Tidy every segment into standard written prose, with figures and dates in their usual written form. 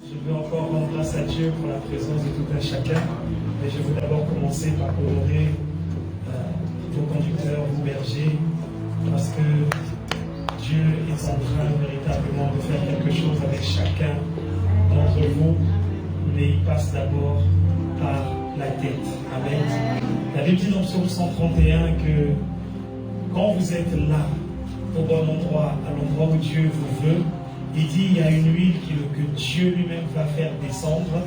Je veux encore rendre grâce à Dieu pour la présence de tout un chacun. Mais je veux d'abord commencer par honorer vos conducteurs, vos bergers, parce que Dieu est en train véritablement de faire quelque chose avec chacun d'entre vous, mais il passe d'abord par la tête. Amen. La Bible dit dans Psaume 131 que quand vous êtes là, au bon endroit, à l'endroit où Dieu vous veut, il dit il y a une huile que Dieu lui-même va faire descendre,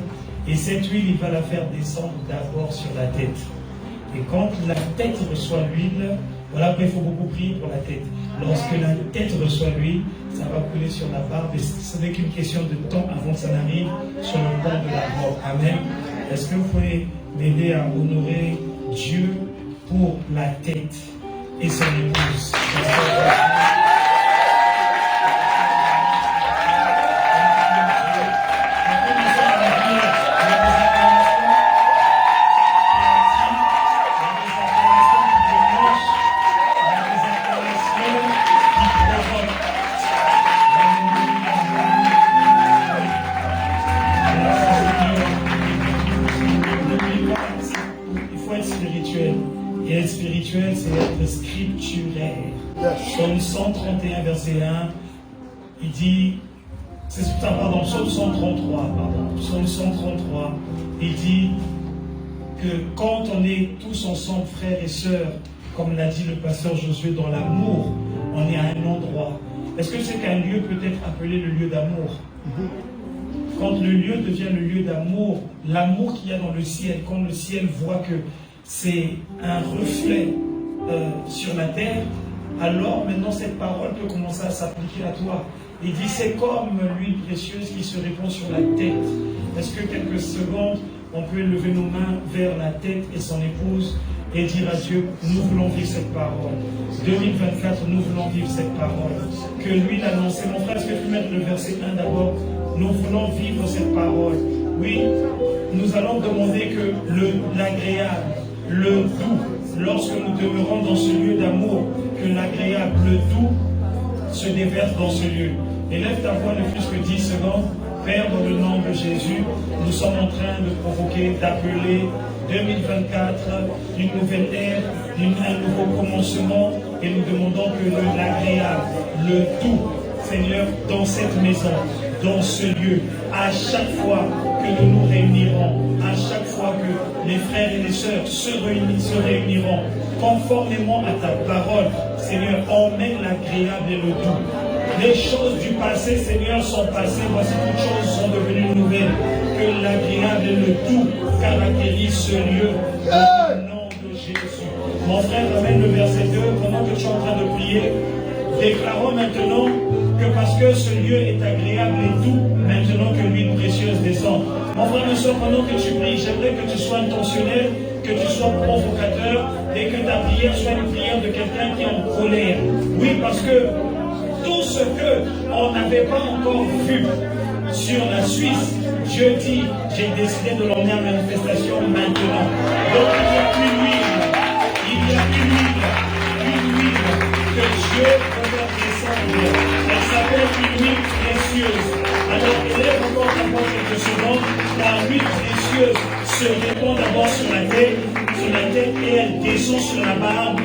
et cette huile, il va la faire descendre d'abord sur la tête. Et quand la tête reçoit l'huile, voilà, après il faut beaucoup prier pour la tête. Lorsque la tête reçoit l'huile, ça va couler sur la barbe, et ce n'est qu'une question de temps avant que ça n'arrive sur le pont de la robe. Amen. Est-ce que vous pouvez m'aider à honorer Dieu pour la tête et son épouse? C'est être scripturaire. Psaume 131, verset 1, il dit, Psaume 133, il dit que quand on est tous ensemble, frères et sœurs, comme l'a dit le pasteur Josué, dans l'amour, on est à un endroit. Est-ce que c'est qu'un lieu peut être appelé le lieu d'amour? Quand le lieu devient le lieu d'amour, l'amour qu'il y a dans le ciel, quand le ciel voit que c'est un reflet sur la terre, alors maintenant cette parole peut commencer à s'appliquer à toi. Il dit c'est comme l'huile précieuse qui se répand sur la tête. Est-ce que quelques secondes on peut lever nos mains vers la tête et son épouse et dire à Dieu, nous voulons vivre cette parole. 2024, nous voulons vivre cette parole. Que lui l'annonçait. Mon frère, est-ce que tu peux mettre le verset 1 d'abord? Nous voulons vivre cette parole. Oui, nous allons demander que l'agréable, le doux, lorsque nous demeurons dans ce lieu d'amour, que l'agréable, le doux se déverse dans ce lieu. Élève ta voix ne plus que 10 secondes. Père, dans le nom de Jésus, nous sommes en train de provoquer, d'appeler 2024, une nouvelle ère, un nouveau commencement, et nous demandons que l'agréable, le doux, Seigneur, dans cette maison, dans ce lieu, à chaque fois que nous nous réunirons, à chaque fois que les frères et les sœurs se réuniront, conformément à ta parole, Seigneur, emmène l'agréable et le doux. Les choses du passé, Seigneur, sont passées. Voici toutes choses sont devenues nouvelles. Que l'agréable et le doux caractérisent ce lieu au nom de Jésus. Mon frère, amène le verset 2. Pendant que tu es en train de prier, déclarons maintenant que parce que ce lieu est agréable et doux, maintenant que l'huile précieuse descend. Mon frère, ma soeur, pendant que tu pries, j'aimerais que tu sois intentionnel, que tu sois provocateur et que ta prière soit une prière de quelqu'un qui est en colère. Oui, parce que tout ce qu'on n'avait pas encore vu sur la Suisse, Dieu dit, j'ai décidé de l'emmener en manifestation maintenant. Donc il y a une huile que Dieu veut faire descendre. Elle s'appelle une huile précieuse. Alors élève encore d'abord quelques secondes, la huile précieuse se répand d'abord sur la tête et elle descend sur la barbe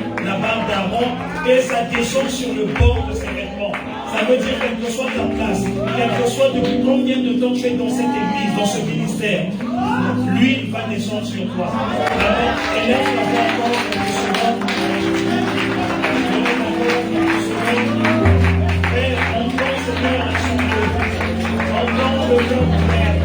d'Aaron, et ça descend sur le bord de ses vêtements. Ça veut dire quelle que soit ta place, quel que soit depuis combien de temps tu es dans cette église, dans ce ministère, l'huile va descendre sur toi. Alors, élève la voix encore quelques secondes. Et entends, Seigneur, l'action de Dieu. Entends le peuple, Père.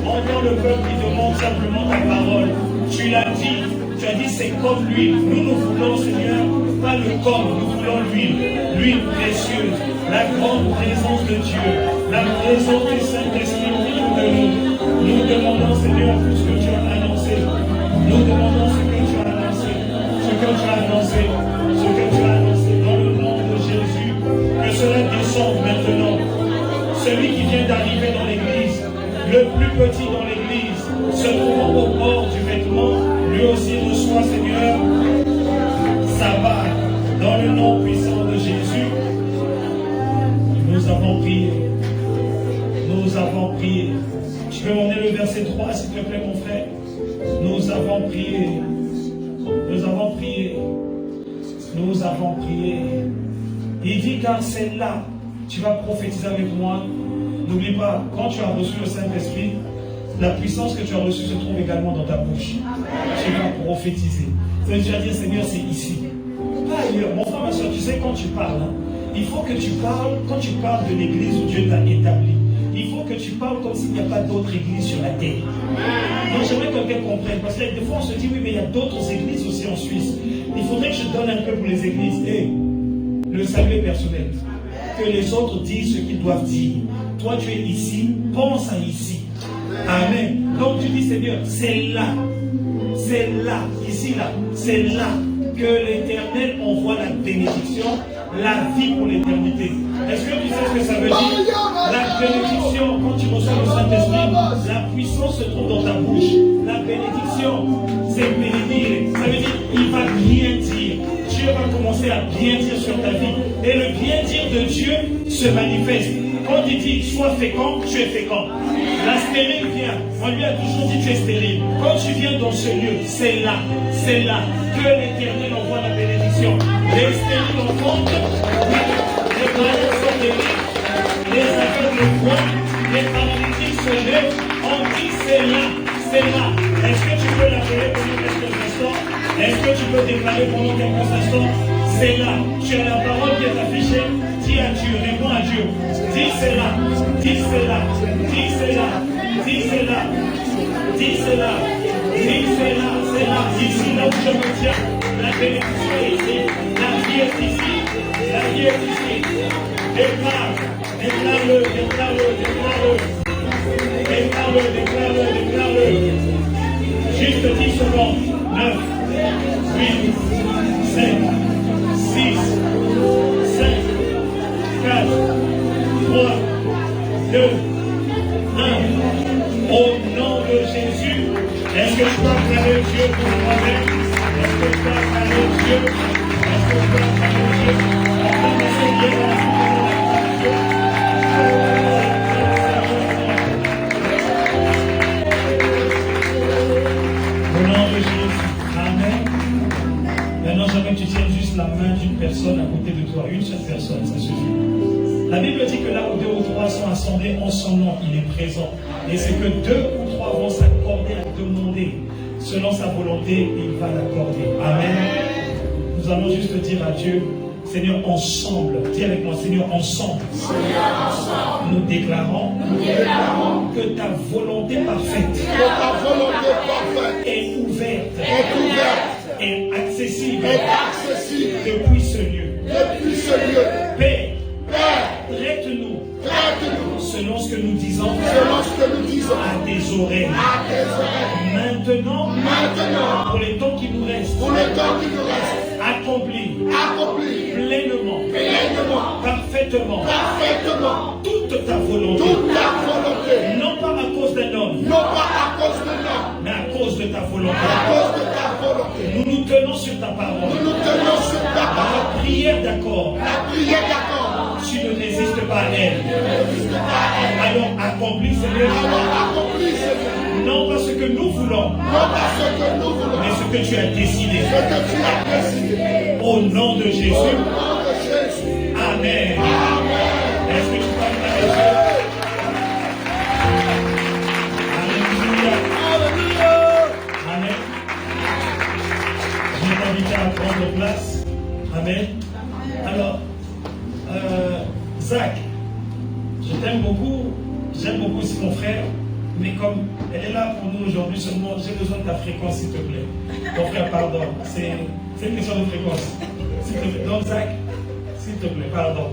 Entends le peuple qui demande simplement ta parole. Tu l'as dit. Tu as dit c'est comme l'huile. Nous voulons, Seigneur, pas le corps, nous voulons l'huile précieuse, la grande présence de Dieu, la présence du Saint-Esprit au milieu de nous. Nous demandons, Seigneur, tout ce que tu as annoncé. Nous demandons ce que tu as annoncé, dans le nom de Jésus. Que cela descende maintenant. Celui qui vient d'arriver dans l'église, le plus petit dans l'église, se trouvant au bord du vêtement, lui aussi reçoit, Seigneur, sa barre. Dans le nom puissant de Jésus, nous avons prié. Nous assez droit, s'il te plaît, mon frère. Nous avons prié. Nous avons prié. Nous avons prié. Il dit, car c'est là, tu vas prophétiser avec moi. N'oublie pas, quand tu as reçu le Saint-Esprit, la puissance que tu as reçue se trouve également dans ta bouche. Tu vas prophétiser. Tu vas dire, Seigneur, c'est ici. Pas ailleurs. Mon frère, ma soeur, tu sais, quand tu parles, hein, il faut que tu parles, quand tu parles de l'église où Dieu t'a établi, il faut que tu parles comme s'il n'y a pas d'autre église sur la terre. Donc j'aimerais que quelqu'un comprenne, parce que des fois on se dit, oui, mais il y a d'autres églises aussi en Suisse. Il faudrait que je donne un peu pour les églises. Et le salut est personnel. Que les autres disent ce qu'ils doivent dire. Toi, tu es ici, pense à ici. Amen. Donc tu dis, Seigneur, c'est là, ici, là, c'est là que l'Éternel envoie la bénédiction, la vie pour l'éternité. Est-ce que tu sais ce que ça veut dire? La bénédiction, quand tu reçois le Saint-Esprit, la puissance se trouve dans ta bouche. La bénédiction, c'est bénir. Ça veut dire, il va bien dire. Dieu va commencer à bien dire sur ta vie. Et le bien dire de Dieu se manifeste. Quand il dit sois fécond, tu es fécond. La stérile vient. On lui a toujours dit tu es stérile. Quand tu viens dans ce lieu, c'est là que l'Éternel envoie la bénédiction. Les stériles enfantent, les malades sont guéris, les aveugles voient, les paralytiques se lèvent. On dit c'est là. Est-ce que tu peux l'appeler pendant quelques instants? Est-ce que tu peux déclarer pendant quelques instants? C'est là. Tu as la parole qui est affichée. Dis à Dieu, réponds à Dieu. Dis c'est là. Dis c'est là. Dis c'est là. Dis c'est là. Dis c'est là. Dis c'est là. C'est là. Ici, là où je me tiens. La bénédiction est ici. La vie est ici. La vie est ici. Déclare-le. Déclare-le. Juste 10 secondes. 9, 8, 7, 6, 5, 4, 3, 2, 1. Au nom de Jésus, est-ce que tu peux acclamer Dieu pour toi-même? Est-ce que tu peux acclamer Dieu? Est-ce que tu peux acclamer Dieu? On va passer bien dans la au nom de Jésus. Amen. Maintenant, j'aimerais que tu tiennes juste la main d'une personne à côté de toi. Une seule personne, ça suffit. La Bible dit que là où 2 ou 3 sont assemblés en son nom, il est présent. Et c'est que 2 ou 3 vont s'accorder à demander. Selon sa volonté, il va l'accorder. Amen. Nous allons juste dire à Dieu, Seigneur, ensemble, dis avec moi, Seigneur, ensemble, nous déclarons que ta volonté parfaite est ouverte et accessible depuis ce lieu. Père, traite-nous selon ce que nous disons à tes oreilles. Maintenant, pour les temps qui nous restent, accomplis pleinement, parfaitement, toute ta volonté. Non pas à cause d'un homme, mais à cause de ta volonté. Nous nous tenons sur ta parole. La prière d'accord. Tu ne résistes pas à elle. Alors accomplis, Seigneur. Non pas ce que nous voulons, mais ce que tu as décidé. Au nom de Jésus. Amen. Est-ce que tu parles avec Dieu? Alléluia. Amen. Je vais t'inviter à prendre place. Amen. Alors, Zach, je t'aime beaucoup. J'aime beaucoup aussi mon frère. Mais comme elle est là pour nous aujourd'hui seulement, j'ai besoin de ta fréquence, s'il te plaît. Mon frère, pardon. C'est une question de fréquence. S'il te plaît. Donc, Zach, s'il te plaît, pardon.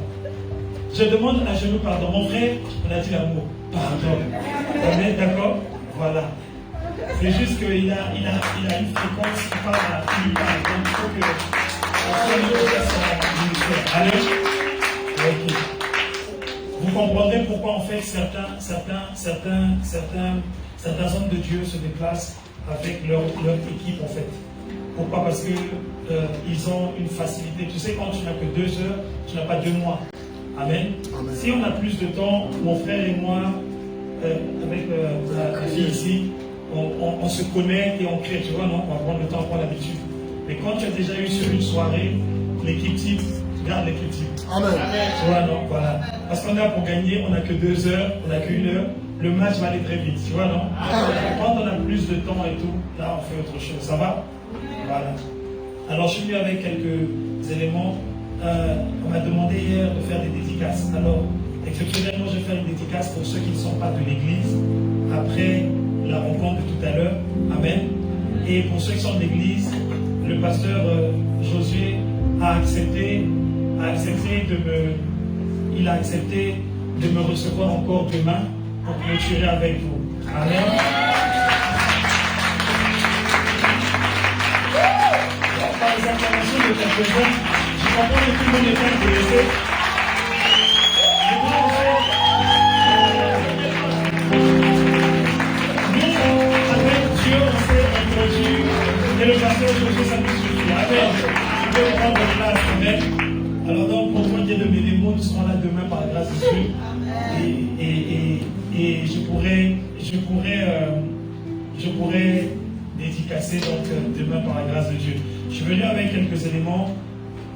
Je demande à genoux pardon. Mon frère, on a dit l'amour. Pardon. On est d'accord? Voilà. C'est juste qu'il a une fréquence qui parle à qui lui parle. Donc, il faut que son ministère. Allez. Ok. Vous comprendrez pourquoi en fait certains hommes de Dieu se déplacent avec leur équipe en fait. Pourquoi? Parce que ils ont une facilité. Tu sais, quand tu n'as que 2 heures, tu n'as pas 2 mois. Amen. Si on a plus de temps, mon frère et moi, avec la fille ici, on se connaît et on crée, tu vois, non? On va prendre le temps, on prend l'habitude. Mais quand tu as déjà eu sur une soirée, l'équipe type, garde l'équipe type. Amen. Tu vois, non? Voilà. Parce qu'on a pour gagner, on n'a que 2 heures, on n'a qu'une heure. Le match va aller très vite, tu vois, non? Quand on a plus de temps et tout, là, on fait autre chose. Ça va? Voilà. Alors, je suis venu avec quelques éléments. On m'a demandé hier de faire des dédicaces. Alors, exceptionnellement, je vais faire une dédicace pour ceux qui ne sont pas de l'église, après la rencontre de tout à l'heure. Amen. Et pour ceux qui sont de l'église, le pasteur Josué a accepté de me recevoir encore demain pour clôturer avec vous. Amen. Par les acclamations de quelques-uns, je comprends que tout le monde est intéressé. Nous, avec Dieu, on s'est introduit et le pasteur Josué s'amuse. Amen. Je vais prendre la semaine. Alors donc, pour moi qui est de mes démons, nous serons là demain par la grâce de Dieu. Et je pourrais dédicacer donc demain par la grâce de Dieu. Je suis venu avec quelques éléments.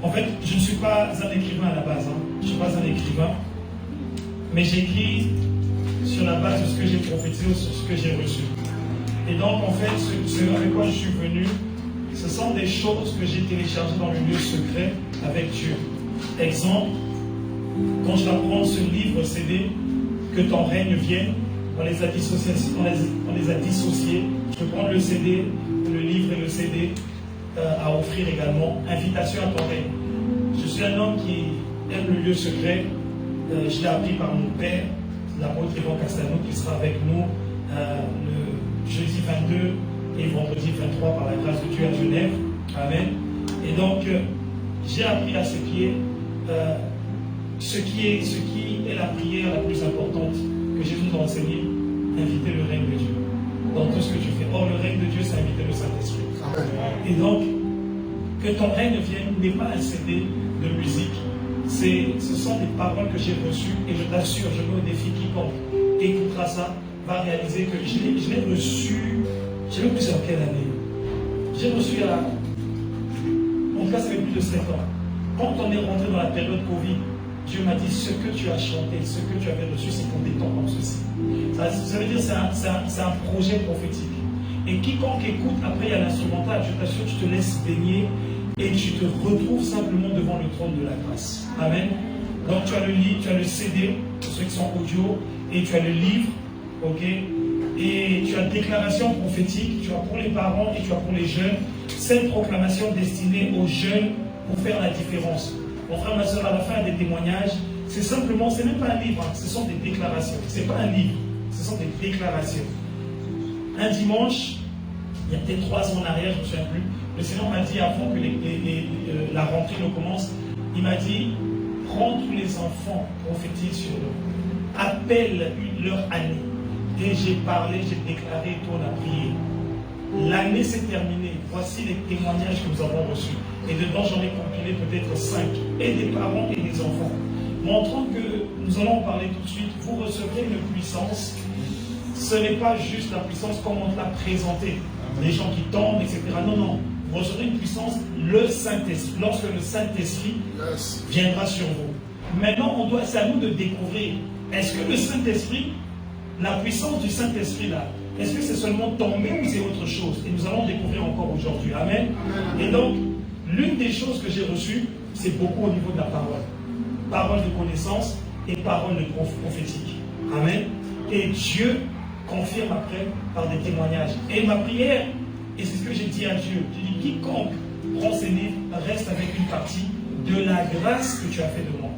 En fait, je ne suis pas un écrivain à la base. Je ne suis pas un écrivain. Mais j'écris sur la base de ce que j'ai prophétisé ou sur ce que j'ai reçu. Et donc, en fait, ce avec quoi je suis venu, ce sont des choses que j'ai téléchargées dans le lieu secret avec Dieu. Exemple, quand je t'apprends ce livre CD, que ton règne vienne, on les a dissociés. Je peux prendre le CD, le livre et le CD à offrir également. Invitation à ton règne. Je suis un homme qui aime le lieu secret. Je l'ai appris par mon père, l'apôtre Yvon Castano, qui sera avec nous le jeudi 22 et vendredi 23 par la grâce de Dieu à Genève. Amen. Et donc, j'ai appris à ses pieds ce qui est la prière la plus importante que Jésus nous a enseigné, inviter le règne de Dieu dans tout ce que tu fais. Or, le règne de Dieu, c'est inviter le Saint-Esprit. Et donc, que ton règne vienne n'est pas un CD de musique, ce sont des paroles que j'ai reçues et je t'assure, je mets au défi quiconque écoutera ça, va réaliser que je l'ai reçu, je l'ai reçu en quelle année? J'ai reçu en tout cas, ça fait plus de 7 ans. Quand on est rentré dans la période Covid, Dieu m'a dit, ce que tu as chanté, ce que tu avais reçu, c'est pour des temps comme ceci. Ça veut dire que c'est un projet prophétique. Et quiconque écoute, après il y a l'instrumental, je t'assure, tu te laisses baigner et tu te retrouves simplement devant le trône de la grâce. Amen. Donc tu as le livre, tu as le CD, pour ceux qui sont audio, et tu as le livre, ok. Et tu as une déclaration prophétique, tu as pour les parents et tu as pour les jeunes, cette proclamation destinée aux jeunes pour faire la différence. Mon frère, ma soeur, à la fin des témoignages, c'est simplement, c'est même pas un livre, ce sont des déclarations. C'est pas un livre, ce sont des déclarations. Un dimanche, il y a peut-être 3 ans en arrière, je ne me souviens plus, le Seigneur m'a dit, avant que la rentrée ne commence, il m'a dit, prends tous les enfants, prophétise sur eux, appelle leur année. Et j'ai parlé, j'ai déclaré, toi on a prié. L'année s'est terminée. Voici les témoignages que nous avons reçus. Et dedans, j'en ai compilé peut-être 5. Et des parents et des enfants. Montrant que, nous allons en parler tout de suite, vous recevrez une puissance. Ce n'est pas juste la puissance comme on l'a présenté. Les gens qui tombent, etc. Non, non. Vous recevrez une puissance, le Saint-Esprit. Lorsque le Saint-Esprit viendra sur vous. Maintenant, c'est à nous de découvrir. Est-ce que le Saint-Esprit, la puissance du Saint-Esprit là, est-ce que c'est seulement tombé ou c'est autre chose? Et nous allons découvrir encore aujourd'hui. Amen. Et donc, l'une des choses que j'ai reçues, c'est beaucoup au niveau de la parole. Parole de connaissance et parole de prophétique. Amen. Et Dieu confirme après par des témoignages. Et ma prière, et c'est ce que j'ai dit à Dieu, je dis, quiconque prend ces livres reste avec une partie de la grâce que tu as fait de moi.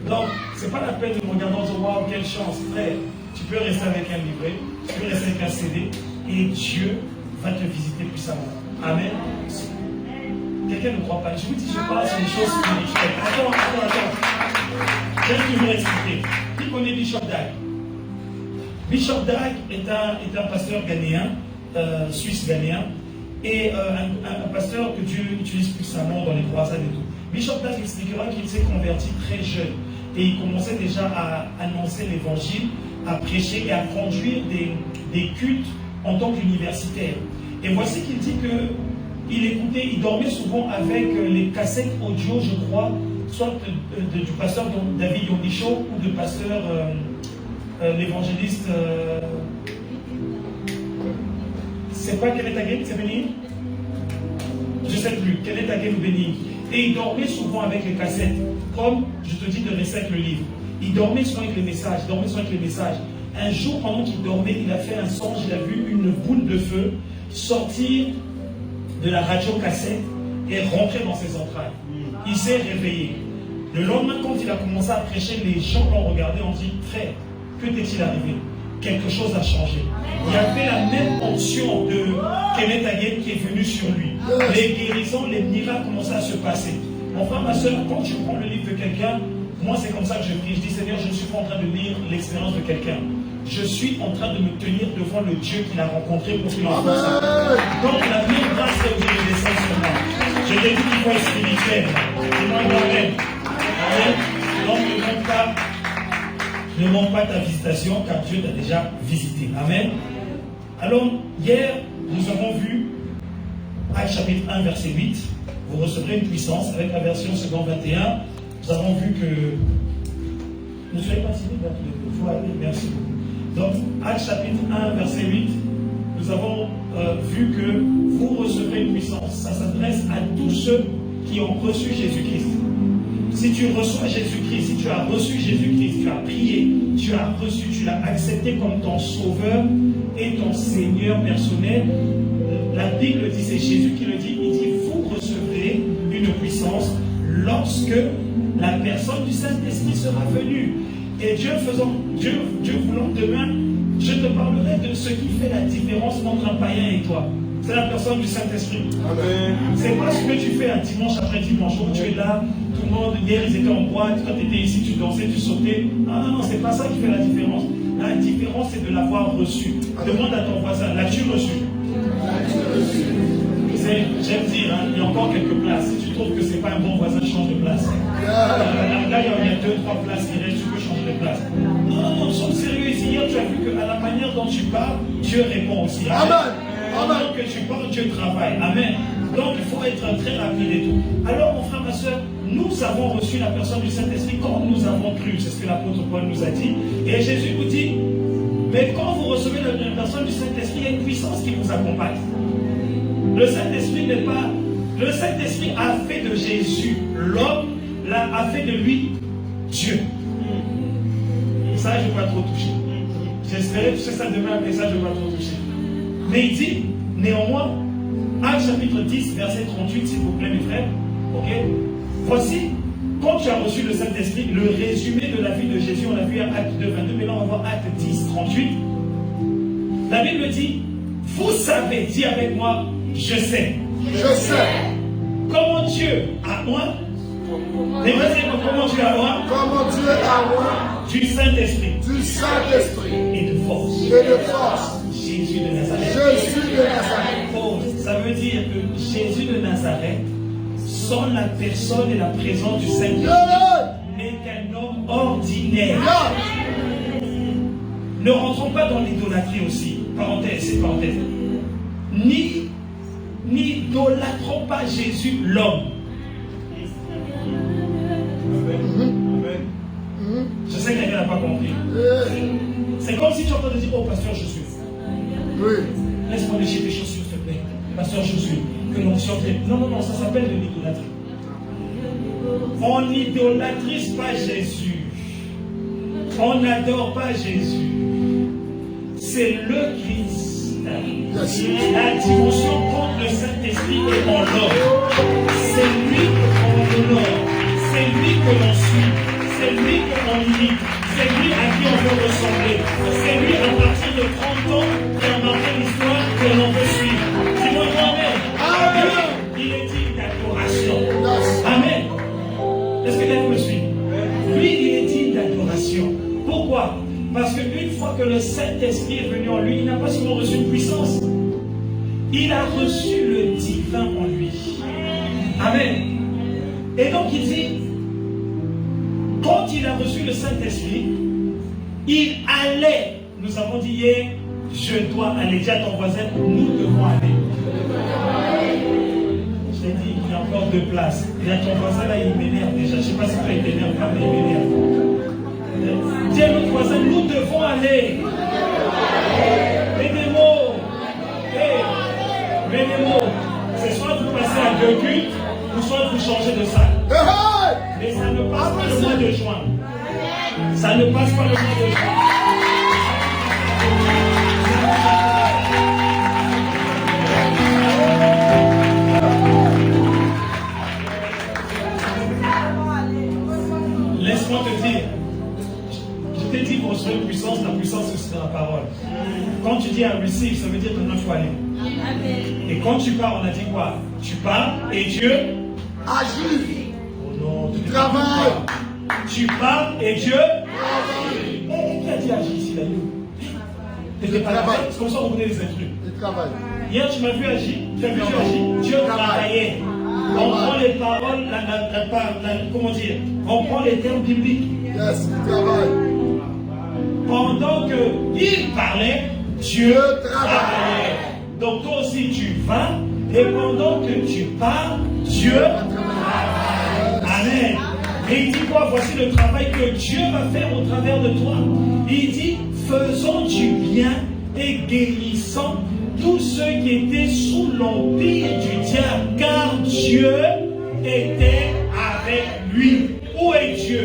Donc, ce n'est pas la peine de me regarder en disant, waouh, quelle chance, frère. Tu peux rester avec un livret, tu peux rester avec un CD, et Dieu va te visiter puissamment. Amen. Quelqu'un ne croit pas. Je vous dis, je parle sur une chose spirituelle. Attends. Je vais toujours expliquer. Qui connaît Bishop Dag? Bishop Dag est un pasteur ghanéen, suisse ghanéen, et un pasteur que Dieu utilise puissamment dans les croisades et tout. Bishop Dag expliquera qu'il s'est converti très jeune. Et il commençait déjà à annoncer l'évangile à prêcher et à conduire des cultes en tant qu'universitaire. Et voici qu'il dit il dormait souvent avec les cassettes audio, je crois, soit du pasteur David Yondicho ou du pasteur l'évangéliste. C'est pas Kenneth Hagin, c'est Béni? Je ne sais plus, Kenneth Hagin ou Béni. Et il dormait souvent avec les cassettes, comme je te dis de rester avec le livre. Il dormait souvent avec les messages, Un jour, pendant qu'il dormait, il a fait un songe, il a vu une boule de feu sortir de la radio cassette et rentrer dans ses entrailles. Il s'est réveillé. Le lendemain, quand il a commencé à prêcher, les gens l'ont regardé, ont dit, frère, que t'est-il arrivé? Quelque chose a changé. Il y avait la même onction de Kenneth Hagin qui est venue sur lui. Les guérisons, les miracles commençaient à se passer. Mon frère, ma soeur, quand tu prends le livre de quelqu'un, moi c'est comme ça que je prie. Je dis, Seigneur, je ne suis pas en train de lire l'expérience de quelqu'un. Je suis en train de me tenir devant le Dieu qu'il a rencontré pour qu'il en fasse ça. Donc la même grâce que vous allez descendre sur moi. Je t'ai dit qu'il faut être spirituel. Dis-moi moi-même. Amen. Donc ne manque pas ta visitation car Dieu t'a déjà visité. Amen. Alors, hier, nous avons vu Actes chapitre 1, verset 8. Vous recevrez une puissance avec la version seconde 21. Nous avons vu que... Ne soyez pas timides, il faut aller. Merci beaucoup. Donc, Actes chapitre 1, verset 8. Nous avons vu que vous recevrez une puissance. Ça s'adresse à tous ceux qui ont reçu Jésus-Christ. Si tu reçois Jésus-Christ, si tu as reçu Jésus-Christ, tu as prié, tu as reçu, tu l'as accepté comme ton sauveur et ton Seigneur personnel, la Bible dit, c'est Jésus qui le dit, il dit, vous recevrez une puissance lorsque la personne du Saint-Esprit sera venue. Et Dieu voulant demain, je te parlerai de ce qui fait la différence entre un païen et toi. C'est la personne du Saint-Esprit. C'est pas ce que tu fais un dimanche après dimanche, où tu es là, tout le monde, hier ils étaient en boîte, quand tu étais ici, tu dansais, tu sautais. Non, c'est pas ça qui fait la différence. La différence, c'est de l'avoir reçu. Demande à ton voisin, l'as-tu reçu? J'aime dire, il y a encore quelques places. Si tu trouves que c'est pas un bon voisin, change de place. Là, il y a 2-3 places qui restent, tu peux changer de place. Non, nous sommes sérieux ici. Hier, tu as vu qu'à la manière dont tu parles, Dieu répond aussi. Amen. Pendant que tu parles, Dieu travaille. Amen. Donc, il faut être très rapide et tout. Alors, mon frère, ma soeur, nous avons reçu la personne du Saint-Esprit quand nous avons cru. C'est ce que l'apôtre Paul nous a dit. Et Jésus vous dit, mais quand vous recevez la personne du Saint-Esprit, il y a une puissance qui vous accompagne. Le Saint-Esprit n'est pas... Le Saint-Esprit a fait de Jésus l'homme, a fait de lui Dieu. Ça, je ne vais pas trop toucher. J'espérais toucher ça demain, mais ça, je ne vais pas trop toucher. Mais il dit, néanmoins, Actes chapitre 10, verset 38, s'il vous plaît, mes frères. Ok. Voici, quand tu as reçu le Saint-Esprit, le résumé de la vie de Jésus, on l'a vu à Acte 2, 22, mais là, on va voir Acte 10, 38. La Bible dit, vous savez, dis avec moi, je sais. Je sais. Comment Dieu a moi. Les vrais dire comment Dieu a moi. Comment Dieu a moi. Du Saint-Esprit. Du Saint-Esprit. Et de force. Et de force. Jésus de Nazareth. Jésus de Nazareth. Pause. Ça veut dire que Jésus de Nazareth, sans la personne et la présence du Saint-Esprit, n'est qu'un homme ordinaire. Ne rentrons pas dans l'idolâtrie aussi. Parenthèse, c'est parenthèse. N'idolâtrons pas Jésus, l'homme. Je sais que quelqu'un n'a pas compris. C'est comme si tu entends dire, oh pasteur, je suis. Oui. Laisse-moi lécher tes chaussures, s'il te plaît. Pasteur, je suis. Que l'onction vienne. Non, ça s'appelle de l'idolâtrie. On n'idolâtrise pas Jésus. On n'adore pas Jésus. C'est le Christ. La dimension quand le Saint-Esprit est en l'homme. C'est lui qu'on honore. C'est lui que l'on suit. C'est lui qu'on imite. C'est lui à qui on veut ressembler. C'est lui à partir de 30 ans qui a marqué l'histoire que l'on veut suivre. Dis-moi moi-même. Il est digne d'adoration. Amen. Est-ce que quelqu'un me suit? Lui, il est digne d'adoration. Pourquoi? Parce qu'une fois que le Saint-Esprit est venu en lui, il n'a pas seulement reçu une puissance. Il a reçu le divin en lui. Amen. Et donc il dit, quand il a reçu le Saint-Esprit, Il allait. Nous avons dit hier, je dois aller. Dis à ton voisin, nous devons aller. Je t'ai dit, il y a encore 2 places. Et à ton voisin là, il m'énerve déjà. Je ne sais pas si tu es énervé, mais il m'énerve. Dis à notre voisin, nous devons aller. Venez-moi. C'est soit vous passez à 2 cultes, ou soit vous changez de salle. Mais ça ne passe pas le mois de juin. Ça ne passe pas le mois de juin. Laisse-moi te dire. Je t'ai dit qu'on serait une puissance, la puissance c'est la parole. Quand tu dis à receive, ça veut dire que il faut aller. Et quand tu pars, on a dit quoi? Tu pars et Dieu agit. Oh non, Tu travailles. Tu pars et Dieu agit. Et qui a dit agir ici, là? Tu n'étais pas là. C'est comme ça qu'on connaît les intrus. Il travaille. Hier, tu m'as vu agir. Tu as vu Dieu agir. Dieu travaillait. On prend les paroles, comment dire? On prend les termes bibliques. Yes, il travaille. Pendant qu'il parlait, Dieu travaillait. Donc toi aussi tu vas, et pendant que tu pars, Dieu travaille. Amen. Et il dit quoi? Voici le travail que Dieu va faire au travers de toi. Il dit, faisons du bien et guérissons tous ceux qui étaient sous l'empire du diable, car Dieu était avec lui. Où est Dieu?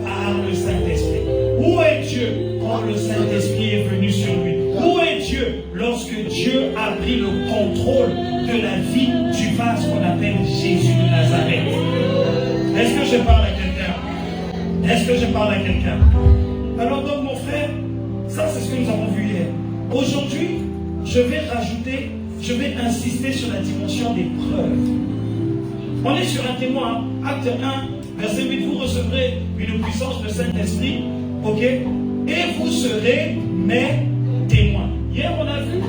Par le Saint-Esprit. Où est Dieu quand le Saint-Esprit est venu sur lui? Où est Dieu lorsque Dieu a pris le contrôle de la vie du vase qu'on appelle Jésus de Nazareth? Est-ce que je parle à quelqu'un? Est-ce que je parle à quelqu'un? Alors donc mon frère, ça c'est ce que nous avons vu hier. Aujourd'hui, je vais insister sur la dimension des preuves. On est sur un témoin, acte 1, verset 8, vous recevrez une puissance de Saint-Esprit, ok? Et vous serez mes témoins. Hier, on a vu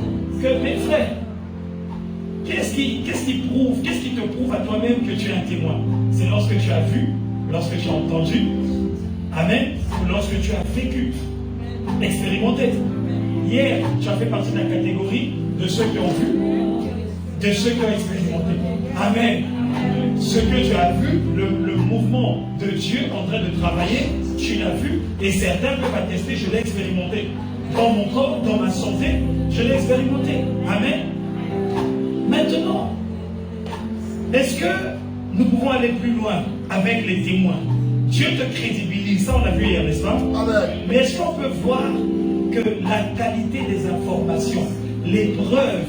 que mes frères, qu'est-ce qui te prouve à toi-même que tu es un témoin? C'est lorsque tu as vu, lorsque tu as entendu, amen, ou lorsque tu as vécu, expérimenté. Hier, tu as fait partie de la catégorie de ceux qui ont vu, de ceux qui ont expérimenté. Amen. Ce que tu as vu, le mouvement de Dieu en train de travailler, tu l'as vu, et certains peuvent attester, je l'ai expérimenté. Dans mon corps, dans ma santé, je l'ai expérimenté. Amen. Maintenant, est-ce que nous pouvons aller plus loin avec les témoins? Dieu te crédibilise, ça on l'a vu hier, n'est-ce pas? Amen. Mais est-ce qu'on peut voir que la qualité des informations, les preuves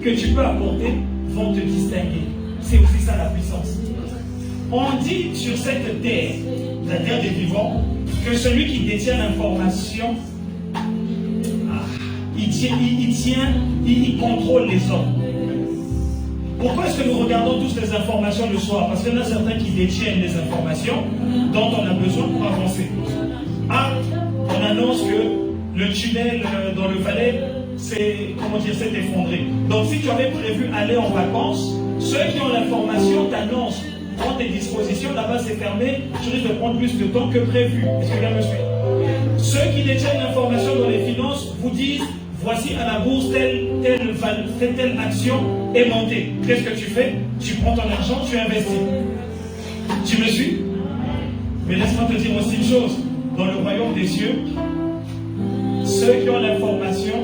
que tu peux apporter vont te distinguer? C'est aussi ça la puissance. On dit sur cette terre, la terre des vivants, que celui qui détient l'information, il contrôle les hommes. Pourquoi est-ce que nous regardons tous les informations le soir? Parce qu'il y en a certains qui détiennent les informations dont on a besoin pour avancer. Ah, on annonce que le tunnel dans le Valais s'est effondré. Donc si tu avais prévu aller en vacances, ceux qui ont l'information t'annoncent, prends tes dispositions, là-bas c'est fermé, tu risques de prendre plus de temps que prévu. Est-ce que quelqu'un me suit? Ceux qui détiennent l'information dans les finances vous disent, voici à la bourse telle action est montée. Qu'est-ce que tu fais? Tu prends ton argent, tu investis. Tu me suis? Mais laisse-moi te dire aussi une chose. Dans le royaume des cieux, ceux qui ont l'information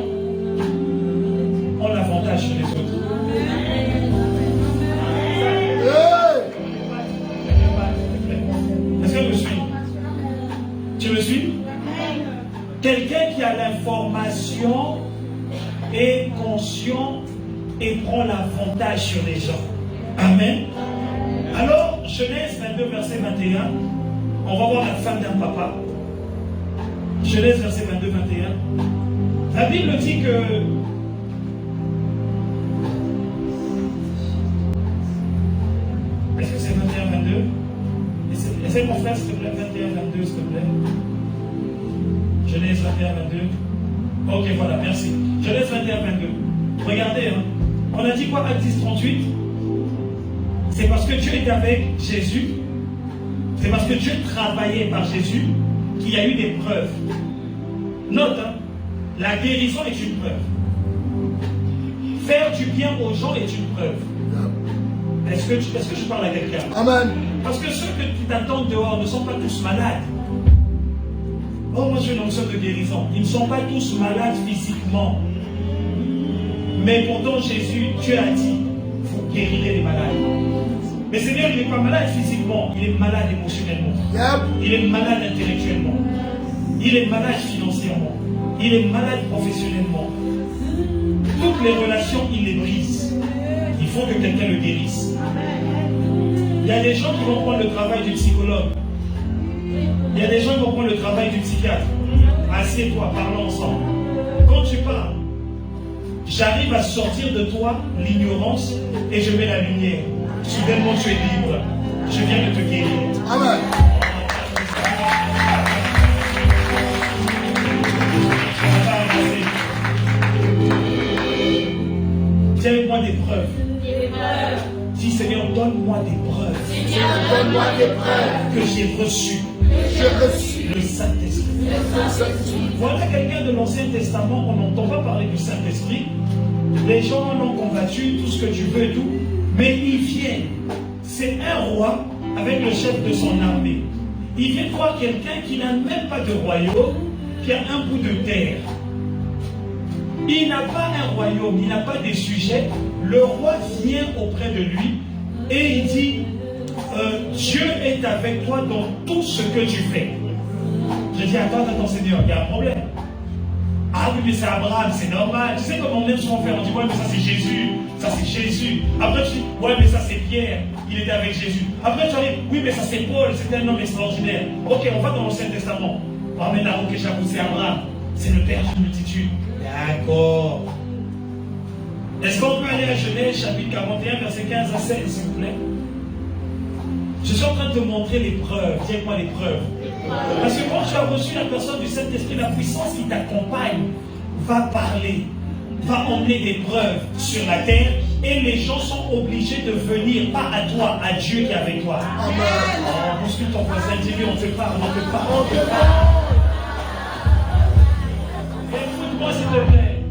ont l'avantage sur les autres. Est-ce que tu me suis? Tu me suis? Quelqu'un qui a l'information est conscient et prend l'avantage sur les gens. Amen. Alors, Genèse 22, verset 21, on va voir la femme d'un papa. Genèse verset 22, 21. La Bible dit que est-ce que c'est 21, 22? Essaye mon frère, s'il te plaît, 21, 22, s'il te plaît. Genèse 21, 22. Ok, voilà, merci. Genèse 21, 22. Regardez, hein. On a dit quoi, Acte 10, 38? C'est parce que Dieu était avec Jésus, c'est parce que Dieu travaillait par Jésus qu'il y a eu des preuves. Note, hein, la guérison est une preuve. Faire du bien aux gens est une preuve. Est-ce que je parle à quelqu'un? Amen. Parce que ceux qui t'attendent dehors ne sont pas tous malades. Oh, moi j'ai une onction de guérison. Ils ne sont pas tous malades physiquement. Mais pourtant Jésus, Dieu a dit, vous guérirez les malades. Mais Seigneur, il n'est pas malade physiquement, il est malade émotionnellement. Il est malade intellectuellement. Il est malade financièrement. Il est malade professionnellement. Toutes les relations, il les brise. Il faut que quelqu'un le guérisse. Il y a des gens qui vont prendre le travail du psychologue. Il y a des gens qui vont prendre le travail du psychiatre. Assieds-toi, parlons ensemble. Quand tu parles, j'arrive à sortir de toi l'ignorance et je mets la lumière. Soudainement, tu es libre. Je viens de te guérir. Amen. Tiens avec moi des preuves. Dis Seigneur, donne-moi des preuves. Seigneur, donne-moi des preuves Que j'ai reçues. j'ai reçu Le Saint-Esprit. le Saint-Esprit. Voilà quelqu'un de l'Ancien Testament, on n'entend pas parler du Saint-Esprit. Les gens l'ont combattu, tout ce que tu veux et tout. Mais il vient. C'est un roi avec le chef de son armée. Il vient voir quelqu'un qui n'a même pas de royaume, qui a un bout de terre. Il n'a pas un royaume, il n'a pas des sujets. Le roi vient auprès de lui et il dit Dieu est avec toi dans tout ce que tu fais. Je dis attends Seigneur, il y a un problème. Ah oui, mais c'est Abraham, c'est normal. Tu sais comment on aime souvent faire? On dit ouais, mais ça c'est Jésus, ça c'est Jésus. Après tu dis ouais, mais ça c'est Pierre, il était avec Jésus. Après tu dis oui, mais ça c'est Paul, c'est un homme extraordinaire. Ok, on va dans l'Ancien Testament. On ramène à Rokeshaku, c'est Abraham, c'est le père d'une multitude. D'accord. Est-ce qu'on peut aller à Genèse chapitre 41, verset 15 à 16, s'il vous plaît? Je suis en train de te montrer les preuves. Dis-moi les preuves. Parce que quand tu as reçu la personne du Saint-Esprit, la puissance qui t'accompagne va parler, va emmener des preuves sur la terre et les gens sont obligés de venir, pas à toi, à Dieu qui est avec toi. Amen. Oh, bouscule ton voisin, dis-lui, on te parle, on te parle, on te parle. Écoute-moi s'il te plaît.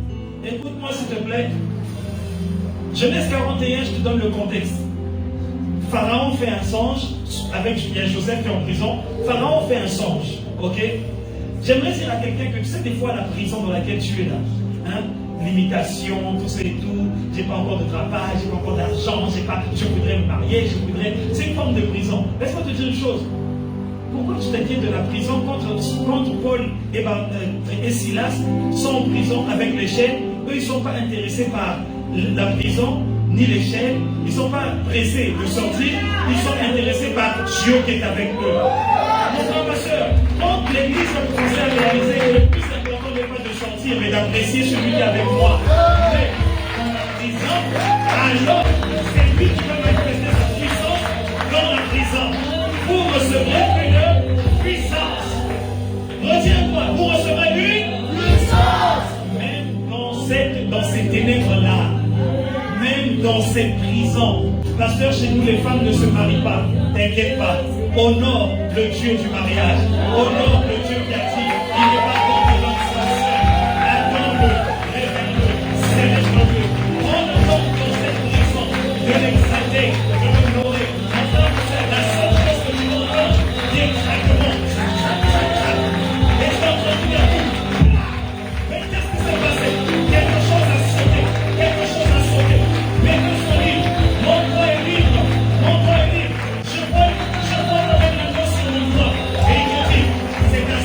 Écoute-moi s'il te plaît. Genèse 41, je te donne le contexte. Pharaon fait un songe, il y a Joseph qui est en prison. Pharaon fait un songe, ok? J'aimerais dire à quelqu'un que tu sais des fois la prison dans laquelle tu es là, hein? Limitation, tout ça et tout, j'ai pas encore de travail, j'ai pas encore d'argent, je voudrais me marier, c'est une forme de prison. Laisse-moi te dire une chose. Pourquoi tu t'inquiètes de la prison quand Paul et Silas sont en prison avec les chaînes? Eux, ils ne sont pas intéressés par la prison ni les chaînes. Ils ne sont pas pressés de sortir. Ils sont intéressés par Dieu qui est avec eux. Mon frère, ma soeur, quand l'Église a commencé à réaliser que le plus important n'est pas de sortir, mais d'apprécier celui qui est avec moi, mais dans la prison, alors c'est lui qui va manifester sa puissance dans la prison. Vous recevrez une puissance. Retiens-toi, vous recevrez une puissance. Même dans ces ténèbres-là, même dans ces prisons. Pasteur, chez nous, les femmes ne se marient pas. T'inquiète pas. Honore le Dieu du mariage. Honore le Dieu qui a dit, il n'est pas bon que l'homme soit seul. Attends-le, révèle-le, célèbre-le. Prends le temps dans cette prison de l'exalter, de l'honorer. Enfin, la seule chose que tu entends, dis exactement. Et c'est en train de dire, mais qu'est-ce qui s'est passé? Quelque chose a sauté. Quelque chose a sauté. Mais que sont libres. Mon doigt est libre. Mon doigt est libre. Je vois avec la main sur mon doigt. Et il me dit, c'est un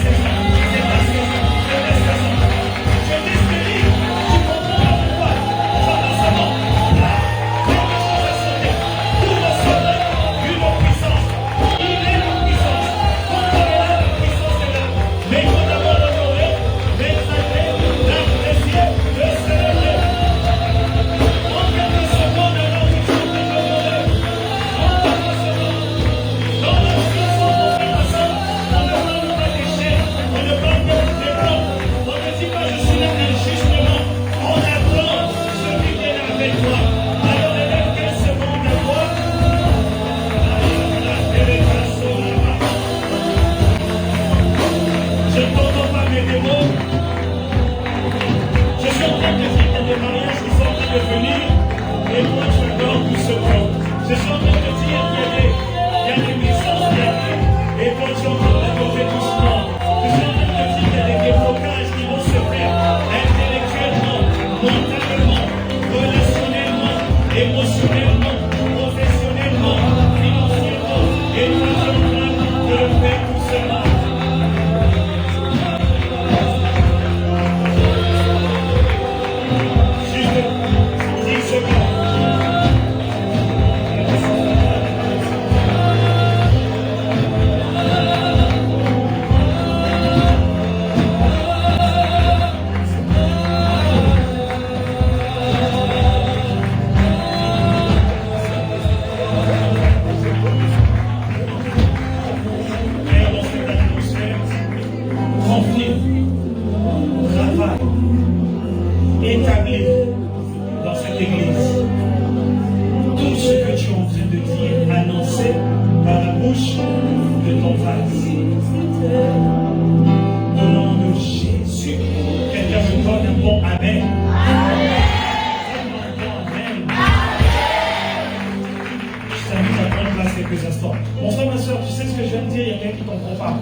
quelqu'un qui ne comprend pas.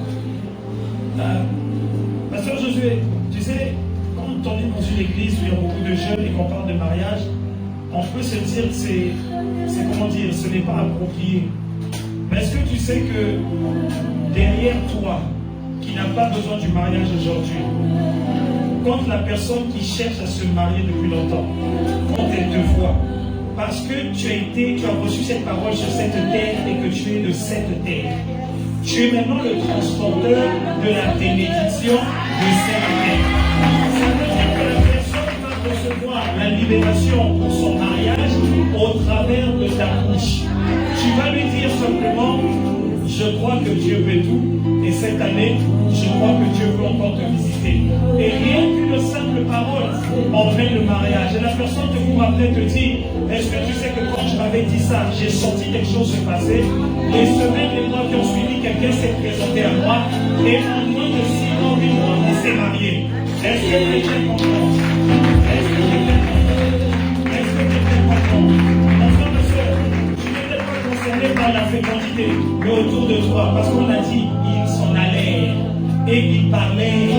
Pasteur Josué, tu sais, quand on est dans une église où il y a beaucoup de jeunes et qu'on parle de mariage, on peut se dire que c'est comment dire, ce n'est pas approprié. Mais est-ce que tu sais que derrière toi, qui n'a pas besoin du mariage aujourd'hui, quand la personne qui cherche à se marier depuis longtemps, quand elle te voit, parce que tu as reçu cette parole sur cette terre et que tu es de cette terre, tu es maintenant le transporteur de la bénédiction de cette terre. Ça veut dire que la personne va recevoir la libération pour son mariage au travers de ta bouche. Tu vas lui dire simplement, je crois que Dieu peut tout, et cette année, je crois que Dieu veut encore te visiter. Et rien qu'une simple parole entraîne le mariage. Et la personne te court après te dit, est-ce que tu sais que quand je m'avais dit ça, j'ai senti quelque chose se passer? Les semaines, les mois qui ont suivi, quelqu'un s'est présenté à moi, et en moins de 6 mois, 8 mois, il s'est marié. Est-ce que quelqu'un comprend? Est-ce que quelqu'un comprend? Est-ce que quelqu'un comprend? Mon frère, ma soeur, tu n'étais pas concerné par la fécondité, mais autour de toi, parce qu'on a dit, il s'en allait, et il parlait,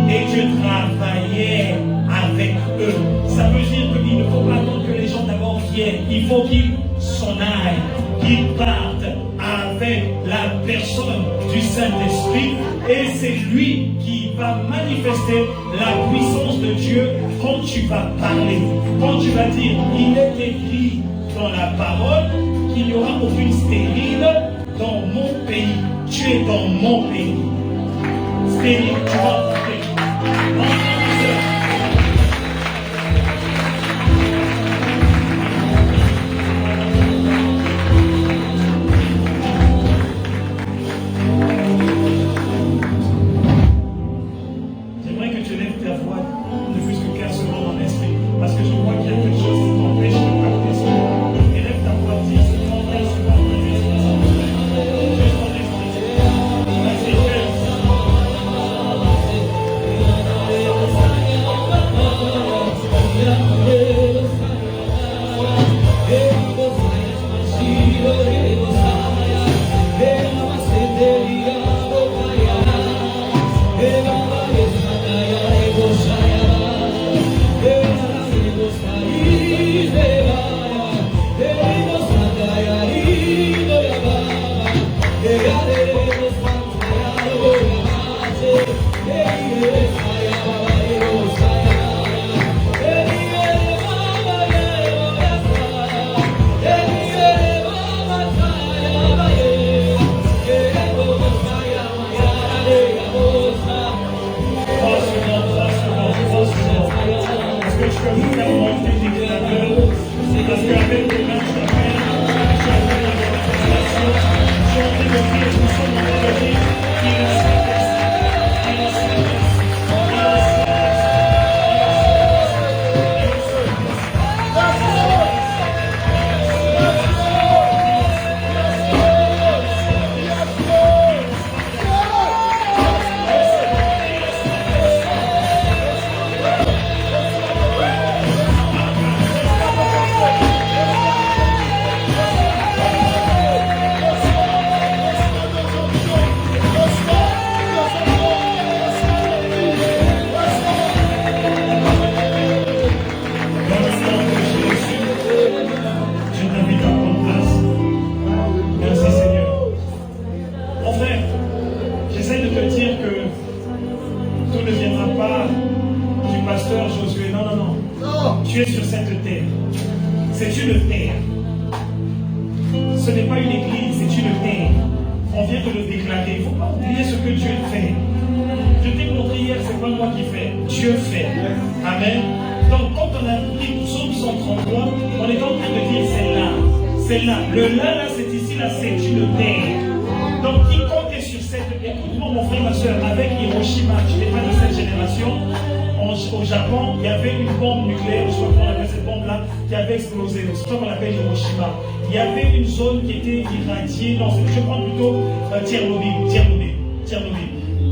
et Dieu travaillait avec eux. Ça veut dire qu'il ne faut pas attendre que les gens d'abord viennent, il faut qu'ils s'en aillent, qu'ils partent avec la personne du Saint-Esprit, et c'est lui qui va manifester la puissance de Dieu quand tu vas parler, quand tu vas dire, il est écrit dans la parole qu'il n'y aura aucune stérile dans mon pays. Tu es dans mon pays. Stérile, tu vas entrer. J'aimerais que tu lèves ta voix, ne fût-ce que 15 secondes en esprit, parce que je crois qu'il y a quelque chose qui t'empêche de capter ça. Élève ta voix, 10 secondes, 15 secondes, 15 secondes. Juste en esprit. Vas-y,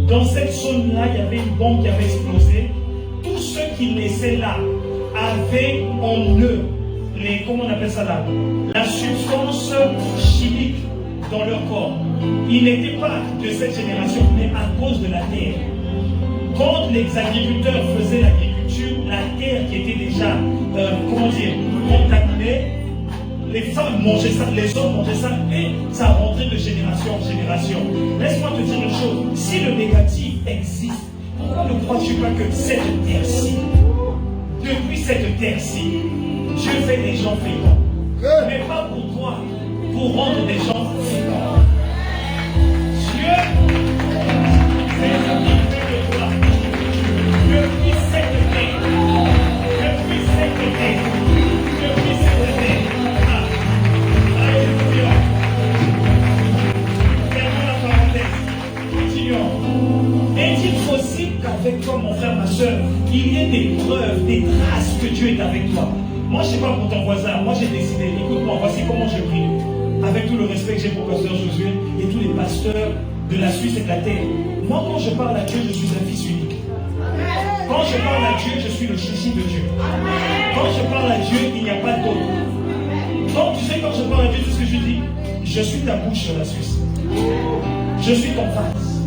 Dans cette zone-là, il y avait une bombe qui avait explosé. Tous ceux qui laissaient là avaient en eux, comment on appelle ça là, la substance chimique dans leur corps. Ils n'étaient pas de cette génération, mais à cause de la terre. Quand les agriculteurs faisaient l'agriculture, la terre qui était déjà, contaminée, les femmes mangeaient ça, les hommes mangeaient ça, et ça rentrait de génération en génération. Laisse-moi te dire une chose, si le négatif existe, pourquoi ne crois-tu pas que cette terre-ci, depuis cette terre-ci, Dieu fait des gens féconds, mais pas pour toi, pour rendre des gens féconds. Dieu fait ce qu'il fait de toi. Depuis cette terre, depuis cette terre, depuis cette terre. Alléluia. Fermons la parenthèse. Continuons. Est-il possible qu'avec toi, mon frère, ma soeur, il y ait des preuves, des traces que Dieu est avec toi? Moi, je ne sais pas pour ton voisin. Moi, j'ai décidé. Écoute-moi, voici comment je prie. Avec tout le respect que j'ai pour pasteur Josué et tous les pasteurs de la Suisse et de la terre. Moi, quand je parle à Dieu, je suis un fils unique. Quand je parle à Dieu, je suis le chouchou de Dieu. Quand je parle à Dieu, il n'y a pas d'autre. Donc, tu sais, quand je parle à Dieu, tout ce que je dis, je suis ta bouche sur la Suisse. Je suis ton face.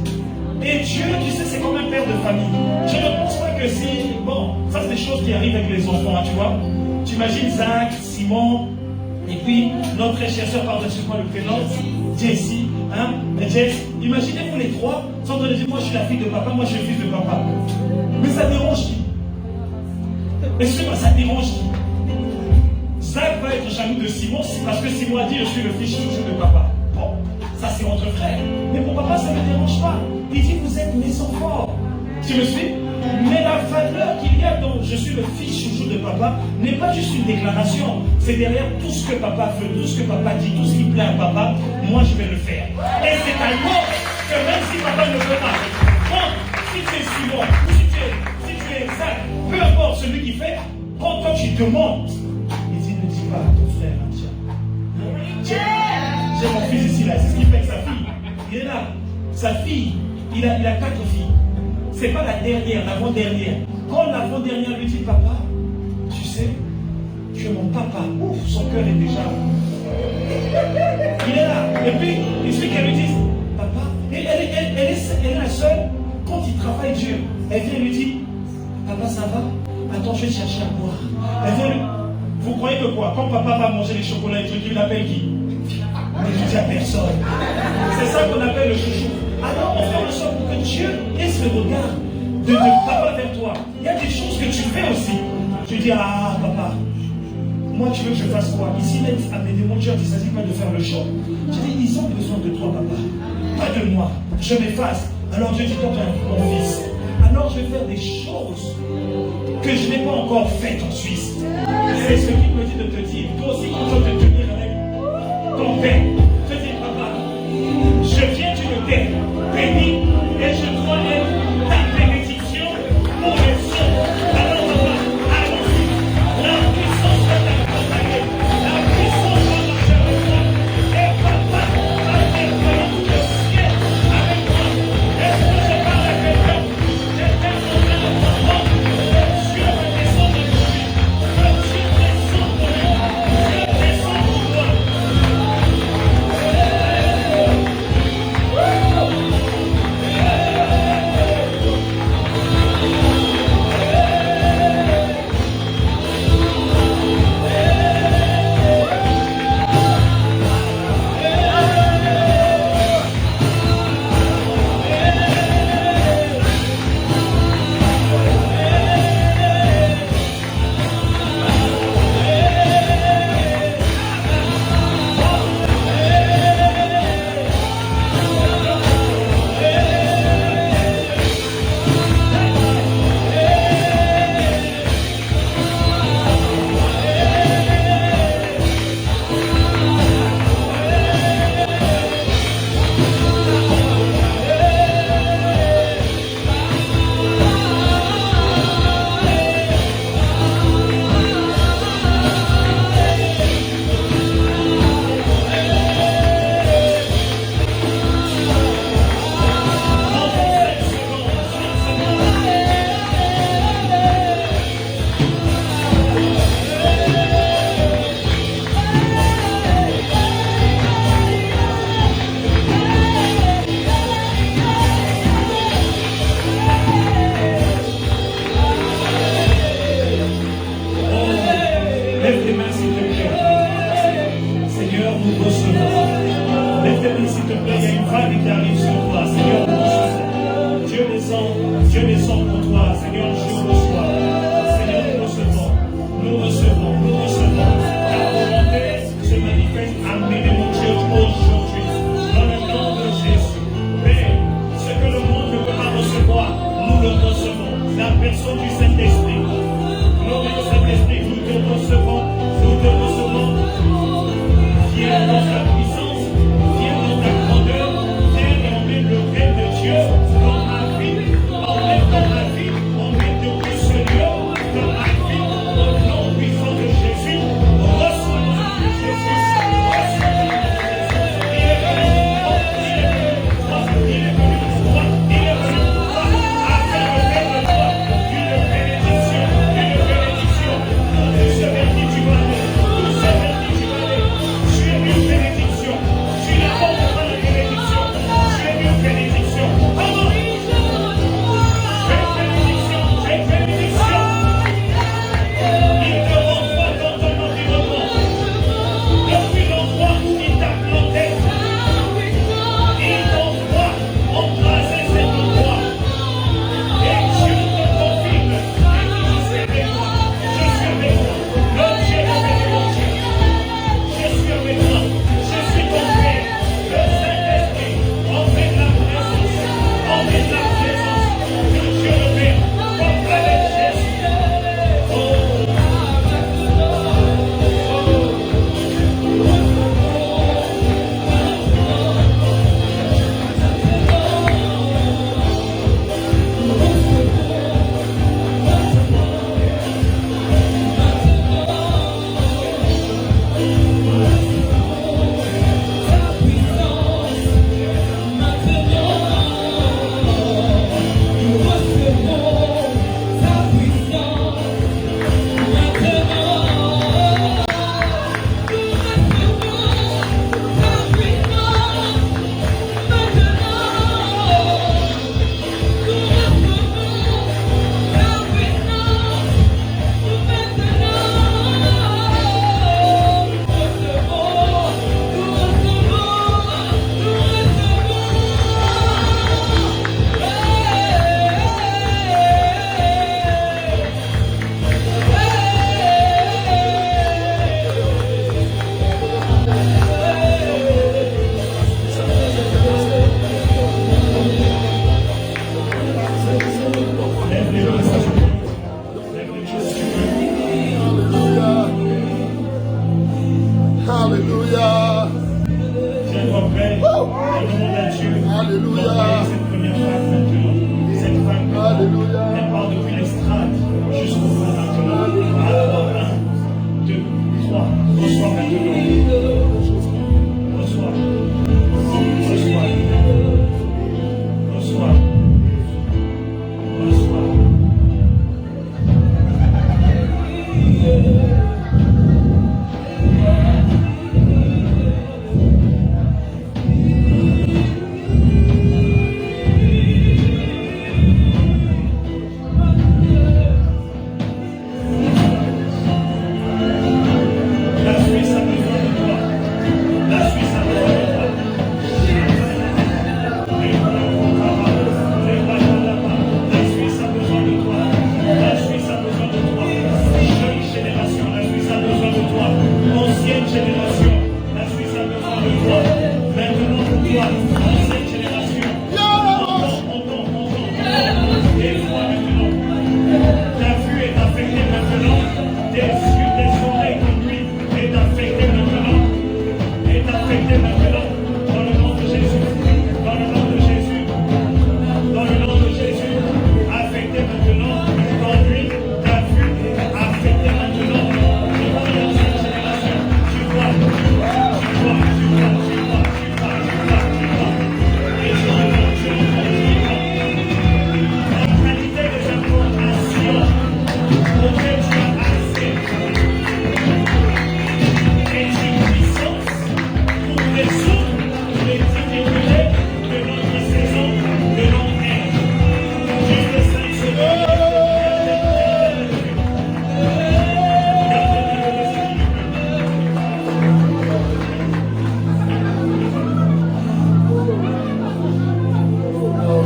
Et Dieu, tu sais, c'est comme un père de famille. Je ne pense pas que si... Bon, ça, c'est des choses qui arrivent avec les enfants, hein, tu vois. Tu imagines Zach, Simon, et puis notre très chère soeur, pardonne-moi le prénom, Jessie, hein, Jess. Imaginez-vous les trois, sans en train de dire, moi je suis la fille de papa, moi je suis le fils de papa. Mais ça dérange qui? Excusez-moi, ça dérange qui? Zach va être jaloux de Simon parce que Simon a dit, je suis le fils chouchou de papa. Bon, ça c'est entre frères. Mais pour papa, ça ne me dérange pas. Il dit, vous êtes mes enfants. Tu me suis? Mais la valeur qu'il y a dans je suis le fils chouchou de papa n'est pas juste une déclaration. C'est derrière tout ce que papa fait, tout ce que papa dit, tout ce qui plaît à papa, moi je vais le faire. Et c'est alors que même si papa ne veut pas, quand si tu es Simon, si tu es Zach, peu importe celui qui fait, quand toi tu demandes, il dit ne dis pas à ton frère, tiens, j'ai mon fils ici là, c'est ce qu'il fait avec sa fille. Il est là, sa fille, il a 4 filles. C'est pas la dernière, l'avant-dernière. Quand l'avant-dernière lui dit, papa, tu sais, tu es mon papa. Ouf, son cœur est déjà... Il est là. Et puis, il suffit qu'elle lui dise, papa, et elle est la seule, quand il travaille dur, elle vient lui dire, papa, ça va? Attends, je vais te chercher à boire. Elle vient lui... Vous croyez que quoi? Quand papa va manger les chocolats et trucs, il appelle qui? Mais je dis à personne. C'est ça qu'on appelle le chouchou. Alors, on fait en sorte pour que Dieu ait ce regard de papa vers toi. Il y a des choses que tu fais aussi. Tu dis, ah, papa, moi, tu veux que je fasse quoi? Ici, même à mes démoniaques, il ne s'agit pas de faire le show. Je dis, ils ont besoin de toi, papa. Pas de moi. Je m'efface. Alors, Dieu dit, toi, mon fils. Alors, je vais faire des choses que je n'ai pas encore faites en Suisse. C'est ce qu'il me dit de te dire. Toi aussi, quand tu vas te tenir avec ton père, te dire, papa, je viens d'une terre bénie et je crois être ta bénédiction pour les sons. Alors, papa, allons-y. La puissance va t'accompagner. La puissance va marcher avec toi. Et papa va déployer tout le ciel avec toi. Est-ce que je parle à quelqu'un? Quelqu'un qui est en train de comprendre que Dieu va descendre pour lui. Que Dieu descend pour lui. Dieu descend pour toi.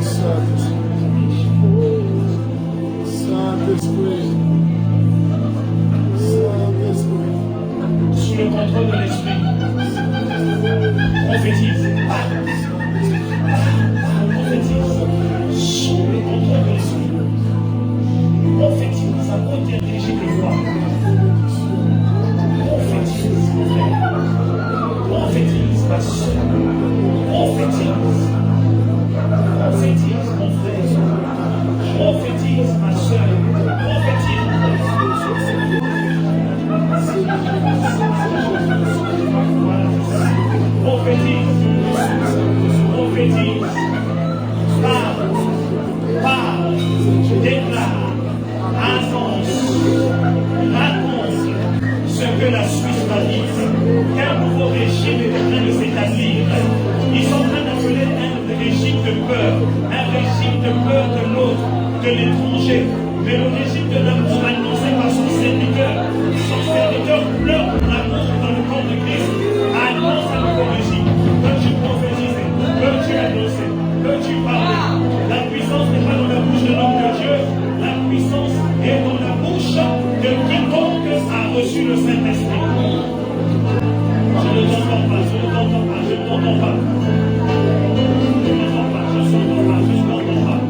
Sous le contrôle de l'esprit. Prophétise. Prophétise. Sous le contrôle de l'esprit. Prophétise. Ça peut diriger le voix. Prophétise, mon frère. Prophétise, ma soeur. Prophétise. Prophétise, mon frère. Prophétise, ma soeur. Prophétise. Prophétise. Prophétise. Parle. Parle. Déclare. Annonce. Raconte ce que la Suisse va vivre. Quel nouveau régime est en train de s'établir. Ils sont en train d'appeler un régime de peur. Un régime de peur de l'autre, de l'étranger. Mais le régime de l'amour annoncé par son serviteur pleure pour l'amour dans le corps de Christ. Annonce un nouveau régime. Peux-tu prophétiser? Peux-tu annoncer? Peux-tu parler? La puissance n'est pas dans la bouche de l'homme de Dieu. La puissance est dans la bouche de quiconque a reçu le Saint-Esprit. Je ne t'entends pas, je ne t'entends pas, je ne t'entends pas. Je ne t'entends pas, je ne t'entends pas, je ne t'entends pas.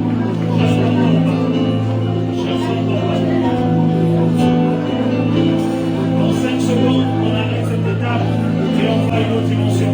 Je ne t'entends pas. Je ne t'entends pas. Dans 5 secondes, on arrête cette étape et on va à une autre dimension.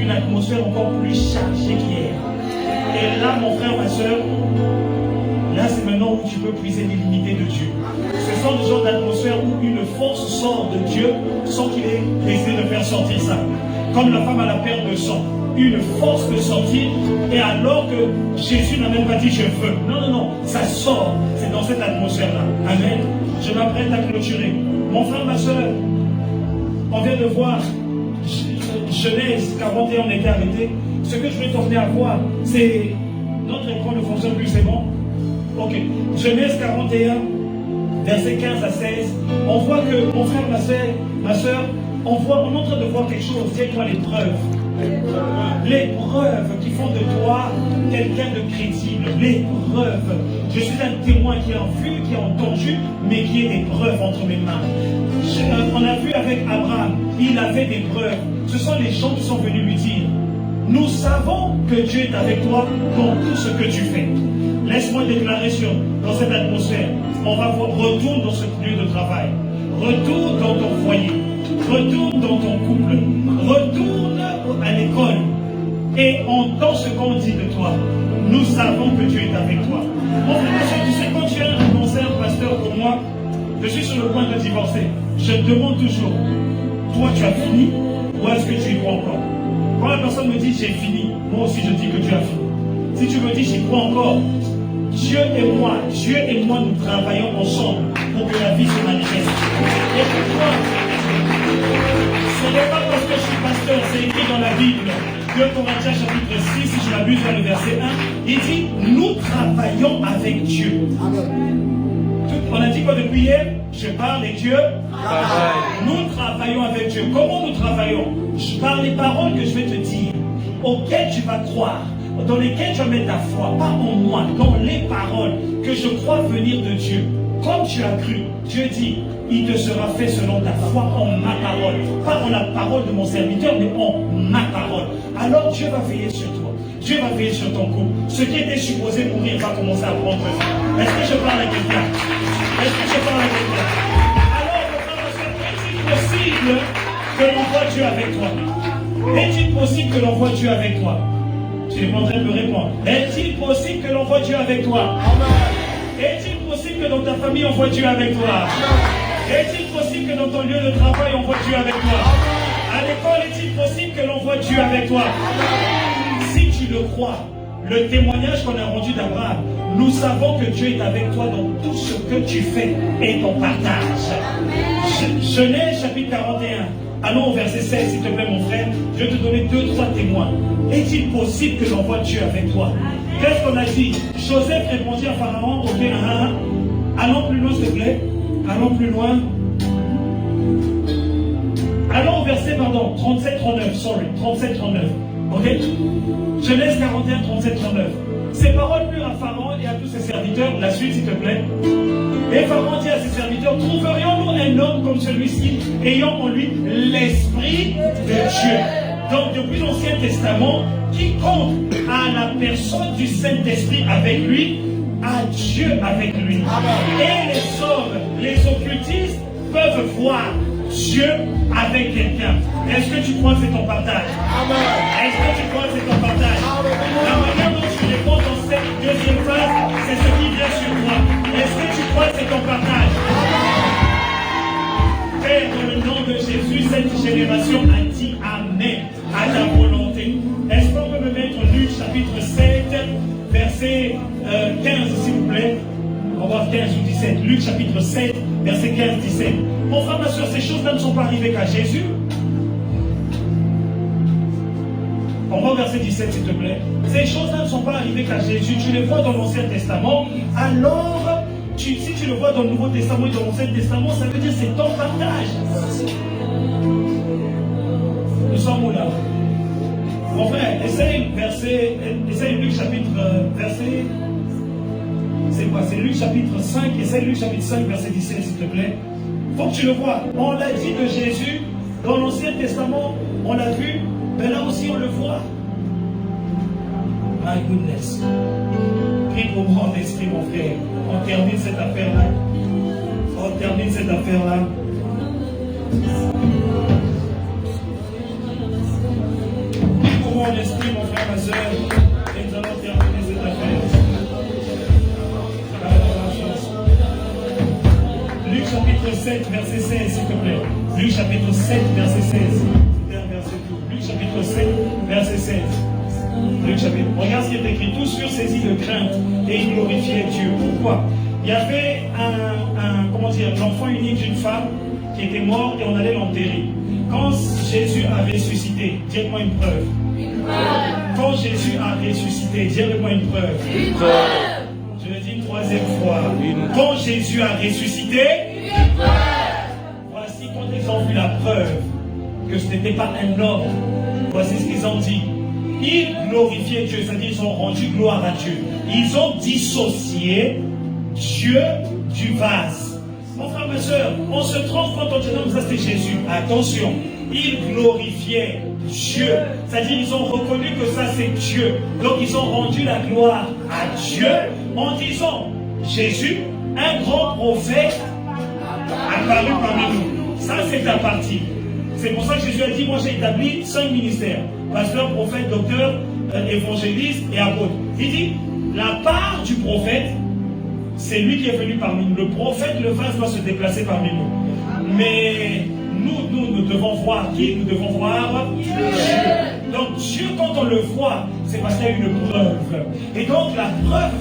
une atmosphère encore plus chargée qu'hier. Et là, mon frère, ma soeur, là, c'est maintenant où tu peux puiser l'illimité de Dieu. Ce sont des genres d'atmosphère où une force sort de Dieu sans qu'il ait décidé de faire sortir ça. Comme la femme à la perte de sang. Une force de sortir, et alors que Jésus n'a même pas dit je veux. Non, non, non, ça sort. C'est dans cette atmosphère-là. Amen. Je m'apprête à clôturer. Mon frère, ma soeur, on vient de voir Genèse 41, on était arrêté. Ce que je vais t'emmener à voir, c'est notre écran ne fonctionne plus, c'est bon? Ok. Genèse 41, versets 15 à 16. On voit que, mon frère, ma soeur, on est en train de voir quelque chose. Dis-toi les preuves. Les preuves qui font de toi quelqu'un de crédible. Les preuves. Je suis un témoin qui a vu, qui a entendu, mais qui a des preuves entre mes mains. On a vu avec Abraham, il avait des preuves. Ce sont les gens qui sont venus lui dire, nous savons que Dieu est avec toi dans tout ce que tu fais. Laisse-moi déclarer dans cette atmosphère. On va voir, retourne dans ce lieu de travail. Retourne dans ton foyer. Retourne dans ton couple. Retourne à l'école. Et entends ce qu'on dit de toi. Nous savons que Dieu est avec toi. Mon frère, tu sais, quand tu es un conseiller, pasteur comme moi, je suis sur le point de divorcer. Je te demande toujours, toi tu as fini ou est-ce que tu y crois encore? Quand la personne me dit j'ai fini, moi aussi je dis que tu as fini. Si tu me dis j'y crois encore, Dieu et moi nous travaillons ensemble pour que la vie se manifeste. Et pourquoi? Ce n'est pas parce que je suis pasteur, c'est écrit dans la Bible. 2 Corinthiens chapitre 6, si je m'abuse vers le verset 1, il dit nous travaillons avec Dieu. On a dit quoi depuis hier? Je parle et Dieu travaille. Nous travaillons avec Dieu. Comment nous travaillons? Par les paroles que je vais te dire, auxquelles tu vas croire, dans lesquelles tu vas mettre ta foi, pas en moi, dans les paroles que je crois venir de Dieu. Comme tu as cru, Dieu dit, il te sera fait selon ta foi en ma parole. Pas en la parole de mon serviteur, mais en ma parole. Alors Dieu va veiller sur toi. Dieu va veiller sur ton couple. Ce qui était supposé mourir va commencer à prendre vie. Est-ce que je parle à quelqu'un? Est-ce que je parle à quelqu'un? Alors, est-il possible que l'on voit Dieu avec toi? Est-il possible que l'on voit Dieu avec toi? Tu n'es pas en train de me répondre. Est-il possible que l'on voit Dieu avec toi? Est-il possible que dans ta famille on voit Dieu avec toi? Est-il possible que dans ton lieu de travail on voit Dieu avec toi? À l'école, est-il possible que l'on voit Dieu avec toi? Si tu le crois, le témoignage qu'on a rendu d'Abraham, nous savons que Dieu est avec toi dans tout ce que tu fais et ton partage. Genèse chapitre 41. Allons au verset 16, s'il te plaît, mon frère. Je vais te donner 2-3 témoins. Est-il possible que l'on voit Dieu avec toi? Qu'est-ce qu'on a dit? Joseph répondit à Pharaon, ok, allons plus loin, s'il te plaît. Allons plus loin. Allons au verset, 37-39, 37-39. Ok? Genèse 41, 37-39. Ces paroles plurent à Pharaon et à tous ses serviteurs. La suite, s'il te plaît. Et Pharaon dit à ses serviteurs, trouverions-nous un homme comme celui-ci, ayant en lui l'Esprit de Dieu? Donc, depuis l'Ancien Testament, quiconque a la personne du Saint-Esprit avec lui, a Dieu avec lui. Et les hommes, les occultistes, peuvent voir Dieu avec quelqu'un. Est-ce que tu crois que c'est ton partage? Est-ce que tu crois que c'est ton partage? La manière dont tu réponds dans cette deuxième phase, c'est ce qui vient sur toi. Est-ce que tu crois que c'est ton partage? Père, dans le nom de Jésus, cette génération a dit Amen à ta volonté. Est-ce qu'on peut me mettre Luc chapitre 7, verset 15, s'il vous plaît? On va voir 15 ou 17. Luc chapitre 7, verset 15-17. Mon frère, ma soeur, ces choses-là ne sont pas arrivées qu'à Jésus. On va au verset 17, s'il te plaît. Ces choses-là ne sont pas arrivées qu'à Jésus. Tu les vois dans l'Ancien Testament. Alors, si tu le vois dans le Nouveau Testament et dans l'Ancien Testament, ça veut dire que c'est ton partage. Nous sommes où là? Mon frère, essaye Luc chapitre verset. C'est quoi? C'est Luc chapitre 5. Essaye Luc chapitre 5, verset 17, s'il te plaît. Faut que tu le vois. On l'a dit de Jésus. Dans l'Ancien Testament, on l'a vu. Mais là aussi, on le voit. My goodness. Prie pour mon esprit, mon frère. On termine cette affaire-là. On termine cette affaire-là. en esprit, mon frère, ma soeur, et nous allons terminer cette affaire. Luc chapitre 7, verset 16, s'il te plaît. Luc chapitre 7, verset 16. C'était un verset tout. Luc chapitre 7, verset 16. Luc chapitre. Regarde ce qui est écrit. Tous furent saisis de crainte et ils glorifiaient Dieu. Pourquoi? Il y avait l'enfant unique d'une femme qui était mort et on allait l'enterrer. Quand Jésus a ressuscité, dites-moi une preuve. Une preuve. Quand Jésus a ressuscité, dites-moi une preuve. Une preuve. Je le dis une troisième fois. Quand Jésus a ressuscité, une preuve. Voici quand ils ont vu la preuve que ce n'était pas un homme. Voici ce qu'ils ont dit. Ils glorifiaient Dieu, c'est-à-dire ils ont rendu gloire à Dieu. Ils ont dissocié Dieu du vase. Mon frère, ma soeur, on se trompe quand on dit non, ça c'était Jésus. Attention, ils glorifiaient Dieu. C'est-à-dire ils ont reconnu que ça c'est Dieu. Donc ils ont rendu la gloire à Dieu en disant Jésus, un grand prophète, apparu parmi nous. Ça c'est ta partie. C'est pour ça que Jésus a dit, moi j'ai établi 5 ministères. Pasteur, prophète, docteur, évangéliste et apôtre. Il dit, la part du prophète, c'est lui qui est venu parmi nous. Le prophète, le vase doit se déplacer parmi nous. Mais nous devons voir qui? Nous devons voir Dieu. Donc Dieu, quand on le voit, c'est parce qu'il y a une preuve. Et donc la preuve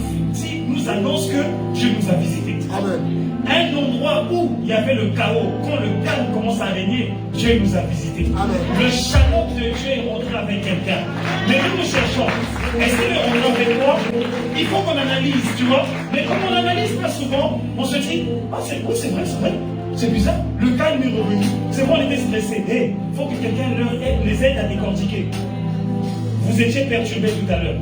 nous annonce que Dieu nous a visités. Amen. Un endroit où il y avait le chaos, quand le calme commence à régner, Dieu nous a visités. Amen. Le shalom de Dieu est rentré avec quelqu'un. Mais nous cherchons, est-ce qu'il est rentré avec moi? Il faut qu'on analyse, tu vois. Mais comme on n'analyse pas souvent, on se dit, ah c'est vrai, c'est bizarre. Le calme est revenu. C'est bon, on était stressés. Il faut que quelqu'un les aide à décortiquer. Vous étiez perturbés tout à l'heure.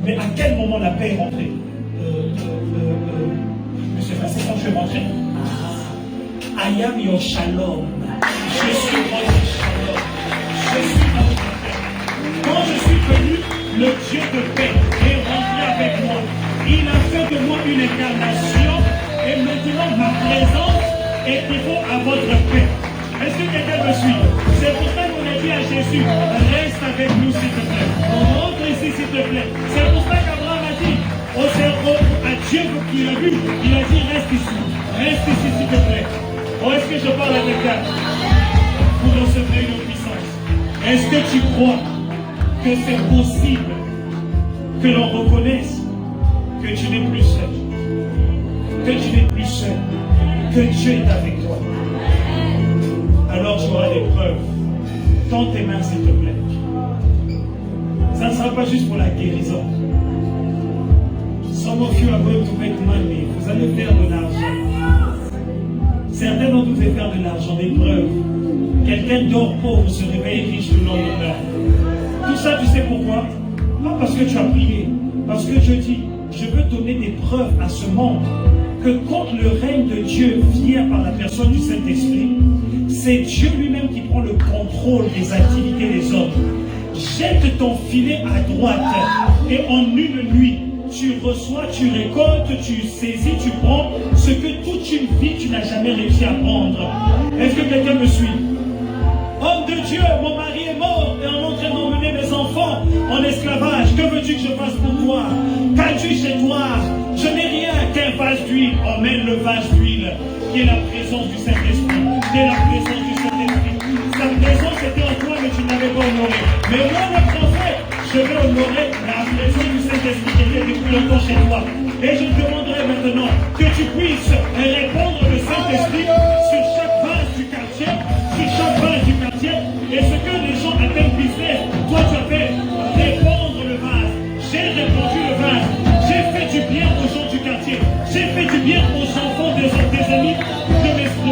Mais à quel moment la paix est rentrée? C'est quand je suis rentré. I am your shalom. Je suis votre shalom. Je suis votre paix. Quand je suis venu, le Dieu de paix est rentré avec moi. Il a fait de moi une incarnation et maintenant ma présence équivaut à votre paix. Est-ce que quelqu'un me suit? C'est pour ça qu'on a dit à Jésus, reste avec nous s'il te plaît. Rentre ici s'il te plaît. C'est pour ça qu'Abraham a dit à Dieu qu'il a vu, il a dit reste ici s'il te plaît. Oh, est-ce que je parle à quelqu'un pour recevoir une puissance? Est-ce que tu crois que c'est possible que l'on reconnaisse que tu n'es plus seul, que tu n'es plus seul, que Dieu est avec toi? Alors tu auras des preuves. Tends tes mains s'il te plaît. Ça ne sera pas juste pour la guérison. Some of you are going to make money. Vous allez faire de l'argent. Certains d'entre vous allez faire de l'argent, des preuves. Quelqu'un dort pauvre, se réveille riche le lendemain. Tout ça, tu sais pourquoi? Pas parce que tu as prié. Parce que je dis, je veux donner des preuves à ce monde que quand le règne de Dieu vient par la personne du Saint-Esprit, c'est Dieu lui-même qui prend le contrôle des activités des hommes. Jette ton filet à droite et en une nuit, tu reçois, tu récoltes, tu saisis, tu prends ce que toute une vie tu n'as jamais réussi à prendre. Est-ce que quelqu'un me suit? Homme de Dieu, mon mari est mort et en train d'emmener mes enfants en esclavage. Que veux-tu que je fasse pour toi? Qu'as-tu chez toi? Je n'ai rien qu'un vase d'huile. Emmène le vase d'huile qui est la présence du Saint-Esprit. Qui est la présence du Saint-Esprit. Sa présence était en toi mais tu n'avais pas honoré. Mais moi le prophète, je vais honorer la présence du Saint-Esprit qui était depuis longtemps chez toi. Et je te demanderai maintenant que tu puisses répandre le Saint-Esprit sur chaque vase du quartier, sur chaque vase du quartier. Et ce que les gens appellent business, toi tu as fait répandre le vase. J'ai répandu le vase. J'ai fait du bien aux gens du quartier. J'ai fait du bien aux enfants des amis de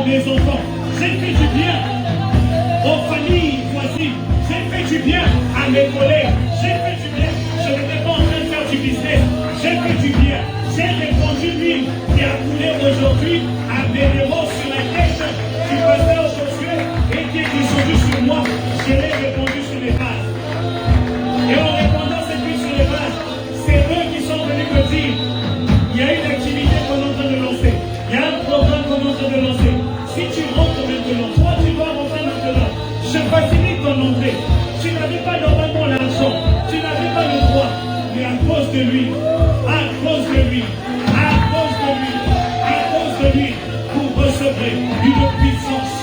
mes enfants. J'ai fait du bien aux familles voisines. J'ai fait du bien à mes collègues. J'ai fait du bien. Je n'étais pas en train de faire du business. J'ai fait du bien. J'ai répandu l'huile qui a coulé aujourd'hui à bénévole sur la tête du pasteur Josué et qui est descendu sur moi. Je l'ai répandu sur les vases. Et en répandant cette huile sur les vases, c'est eux qui sont venus me dire il y a une activité qu'on est en train de lancer. Il y a un programme qu'on est en train de lancer. Si tu rentres maintenant, toi tu dois rentrer maintenant. Je facilite ton entrée. Tu n'avais pas normalement la cause de lui, à cause de lui, à cause de lui, à cause de lui, vous recevrez une puissance.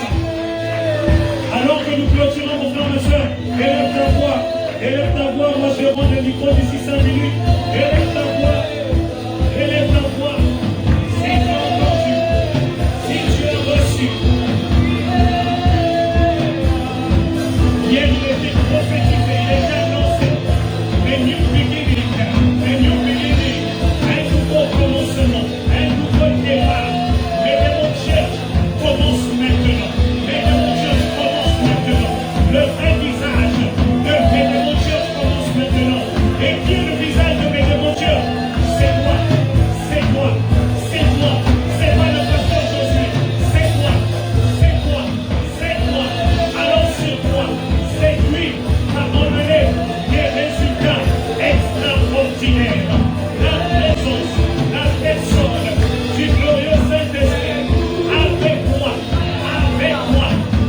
Alors que nous clôturons, mon frère, ma soeur, élève ta voix, moi je rends le micro d'ici 5 minutes, élève ta voix, si tu as entendu, si tu as reçu, il est prophétisé, il est annoncé, a new beginning, un nouveau commencement, un nouveau départ, mais mon church commence maintenant, le vrai visage de mon church commence maintenant, et qui est le visage de mon church? C'est moi, c'est moi, c'est moi, c'est pas le pasteur Josué, c'est moi, c'est moi, c'est moi, alors c'est moi, c'est lui qui a emmené des résultats extraordinaires. La présence, la personne du glorieux Saint-Esprit avec moi,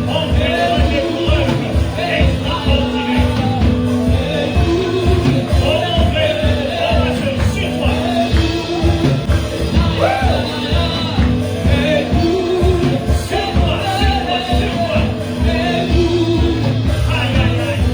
en faisant des preuves extraordinaires. Oh mon frère, oh ma soeur, sur moi. Sur moi. Aïe, aïe, aïe.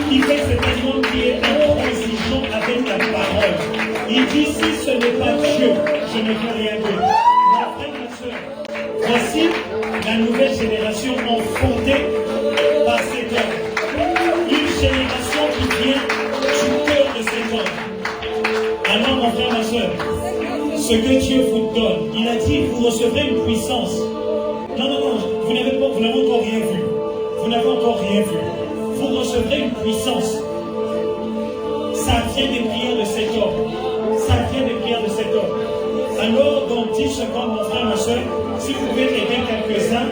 Qui fait cet animal qui est intransigeant avec la parole. Il dit si ce n'est pas Dieu, je ne peux rien dire. Mon frère, ma soeur, voici la nouvelle génération enfantée par cet homme. Une génération qui vient du cœur de cet homme. Alors, mon frère, ma soeur, ce que Dieu vous donne, il a dit, vous recevrez une puissance. Non, vous n'avez encore rien vu. Vous n'avez encore rien vu. Vous recevrez une puissance. Ça vient des prières de cet homme. Ça vient des prières de cet homme. Alors, dans 10 secondes, mon frère, ma soeur, si vous pouvez aider quelques-uns,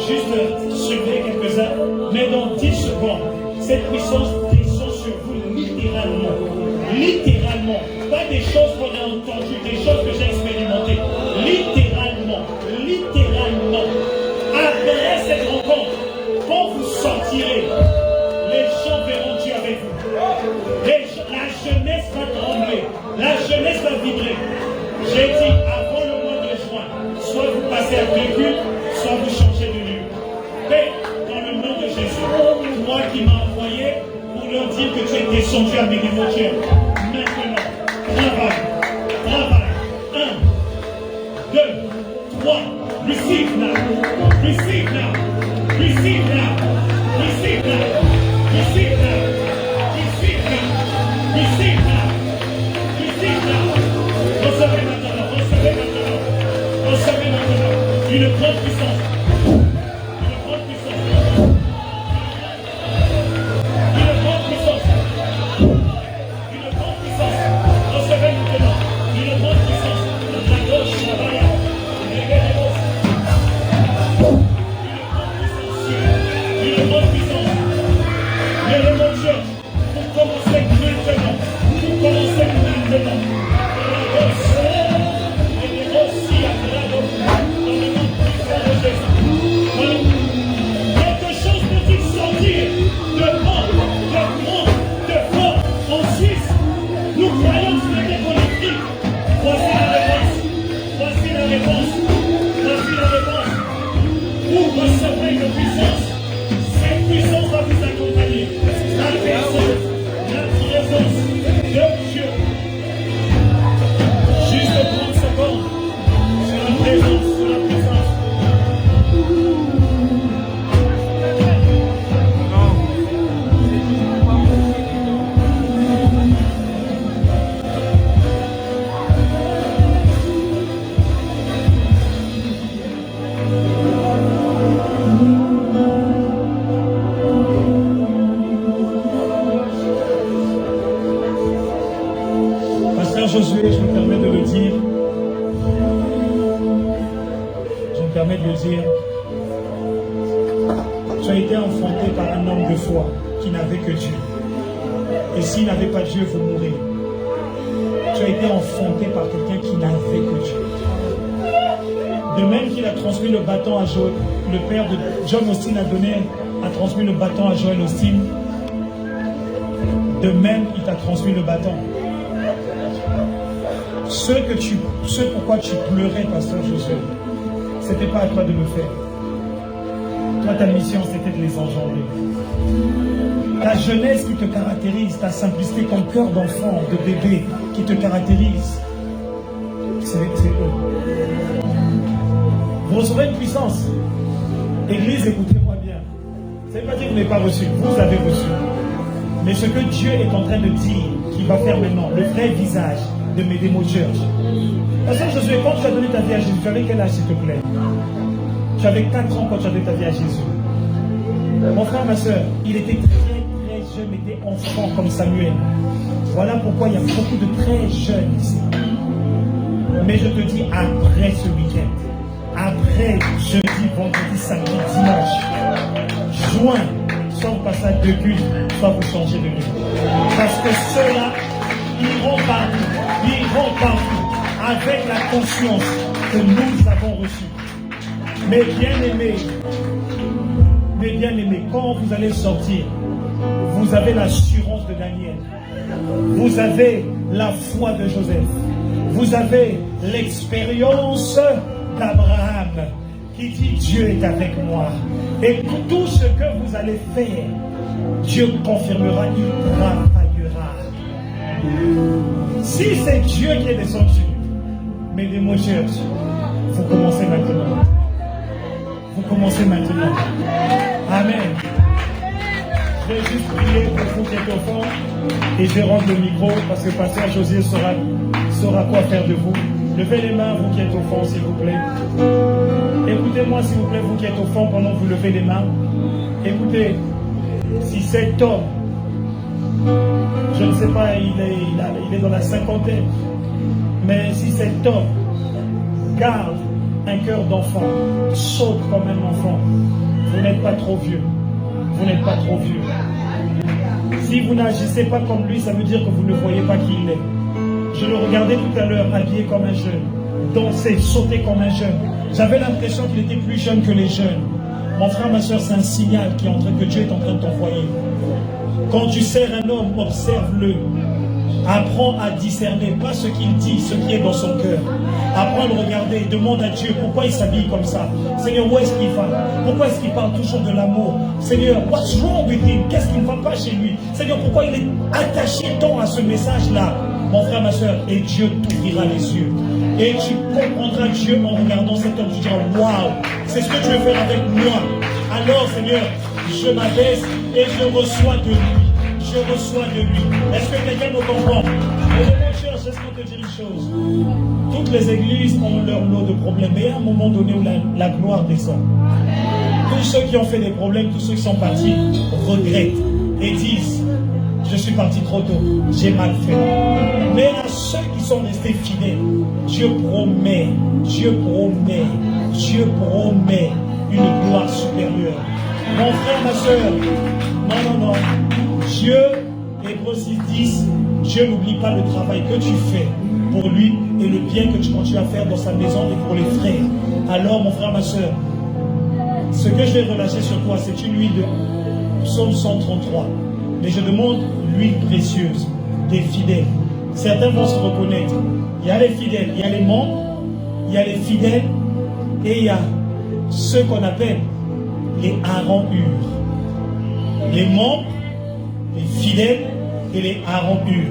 juste surveiller quelques-uns, mais dans 10 secondes, cette puissance descend sur vous littéralement. Littéralement. Pas des choses qu'on a entendues, des choses que j'ai expérimentées. Littéralement. Littéralement. Après cette rencontre, quand vous sortirez, les gens verront Dieu avec vous. La jeunesse va trembler. La jeunesse va vibrer. J'ai dit avant le mois de juin, soit vous passez à véhicule, soit vous changez de lieu. Mais dans le nom de Jésus, moi qui m'a envoyé pour leur dire que tu es descendu à mes niveaux. Maintenant, travail. 1, 2, 3, receive now. Receive now. Receive now. Receive now. Receive now. Receive now. Receive now. Receive now. Recevez maintenant. Recevez maintenant. Recevez maintenant. Une grande puissance. Une grande puissance. Une grande puissance. Une grande puissance. Recevez maintenant. Une grande puissance. La gauche, la barrière. Les gars, les gosses. Une grande puissance. L'élément Dieu, pour commencer maintenant. Pour commencer maintenant. La gauche. Les aussi à la gauche. Dans le nom puissant de Jésus. Quelque chose peut-il sortir de bon, de grand, de fort en Suisse. Nous croyons que c'était collectif. Voici la réponse. Voici la réponse. Voici la réponse. Vous recevrez une puissance. Cette puissance va vous accompagner. La présence de Dieu. Juste 30 secondes sur la présence, sur la puissance. Pasteur Josué, je me permets de le dire. Je me permets de le dire. Tu as été enfanté par un homme de foi qui n'avait que Dieu. Et s'il n'avait pas Dieu, vous mourrez. Tu as été enfanté par quelqu'un qui n'avait que Dieu. De même qu'il a transmis le bâton à Joël, le père de John Austin a transmis le bâton à Joël Austin. De même, il t'a transmis le bâton. Ce pourquoi tu pleurais, pasteur Josué, c'était pas à toi de le faire. Toi, ta mission, c'était de les engendrer. Ta jeunesse qui te caractérise, ta simplicité, ton cœur d'enfant, de bébé qui te caractérise, c'est eux. Vous recevrez une puissance. Église, écoutez-moi bien. Ça ne veut pas dire que vous n'avez pas reçu. Vous avez reçu. Mais ce que Dieu est en train de dire, qu'il va faire maintenant, le vrai visage de mes démos church. Parce que Josué, quand tu as donné ta vie à Jésus, tu avais quel âge, s'il te plaît? Tu avais 4 ans quand tu as donné ta vie à Jésus. Mon frère, ma soeur, il était très jeune, il était enfant comme Samuel. Voilà pourquoi il y a beaucoup de très jeunes ici. Mais je te dis, après ce week-end, après jeudi, vendredi, samedi, dimanche, juin, soit vous passez à 2 cultes, soit vous changez de lieu. Parce que ceux-là iront partout avec la conscience que nous avons reçue. Mais bien aimés, quand vous allez sortir, vous avez l'assurance de Daniel. Vous avez la foi de Joseph. Vous avez l'expérience d'Abraham qui dit Dieu est avec moi. Et tout ce que vous allez faire, Dieu confirmera, il travaillera Si c'est Dieu qui est descendu, mes démons cherchent, vous commencez maintenant. Vous commencez maintenant. Amen. Je vais juste prier pour vous qui êtes au fond et je rendre le micro parce que Pasteur Josier saura quoi faire de vous. Levez les mains, vous qui êtes au fond, s'il vous plaît. Écoutez-moi, s'il vous plaît, vous qui êtes au fond, pendant que vous levez les mains. Écoutez, si cet homme, je ne sais pas, il est dans la cinquantaine, mais si cet homme garde un cœur d'enfant, saute comme un enfant, vous n'êtes pas trop vieux. Vous n'êtes pas trop vieux. Si vous n'agissez pas comme lui, ça veut dire que vous ne voyez pas qui il est. Je le regardais tout à l'heure, habillé comme un jeune, danser, sauter comme un jeune. J'avais l'impression qu'il était plus jeune que les jeunes. Mon frère, ma soeur, c'est un signal que Dieu est en train de t'envoyer. Quand tu sers un homme, observe-le. Apprends à discerner, pas ce qu'il dit, ce qui est dans son cœur. Apprends à le regarder, demande à Dieu pourquoi il s'habille comme ça. Seigneur, où est-ce qu'il va? Pourquoi est-ce qu'il parle toujours de l'amour? Seigneur, what's wrong with him? Qu'est-ce qui ne va pas chez lui? Seigneur, pourquoi il est attaché tant à ce message-là? Mon frère, ma soeur, et Dieu t'ouvrira les yeux. Et tu comprendras Dieu en regardant cet homme. Tu diras, waouh, c'est ce que tu veux faire avec moi. Alors, Seigneur, je m'abaisse et je reçois de lui. Je reçois de lui. Est-ce que quelqu'un me comprend? Laisse-moi te dire une chose. Toutes les églises ont leur lot de problèmes. Mais il y a un moment donné où la gloire descend. Tous ceux qui ont fait des problèmes, tous ceux qui sont partis, regrettent et disent, je suis parti trop tôt, j'ai mal fait. Mais à ceux qui sont restés fidèles, Dieu promet une gloire supérieure. Mon frère, ma soeur, non. Dieu, Hébreux 6:10, Dieu n'oublie pas le travail que tu fais pour lui et le bien que tu continues à faire dans sa maison et pour les frères. Alors, mon frère, ma soeur, ce que je vais relâcher sur toi, c'est une huile de Psaume 133. Mais je demande l'huile précieuse des fidèles. Certains vont se reconnaître. Il y a les fidèles, il y a les membres, il y a les fidèles et il y a ceux qu'on appelle les Aaron-Hur. Les membres, les fidèles et les Aaron-Hur.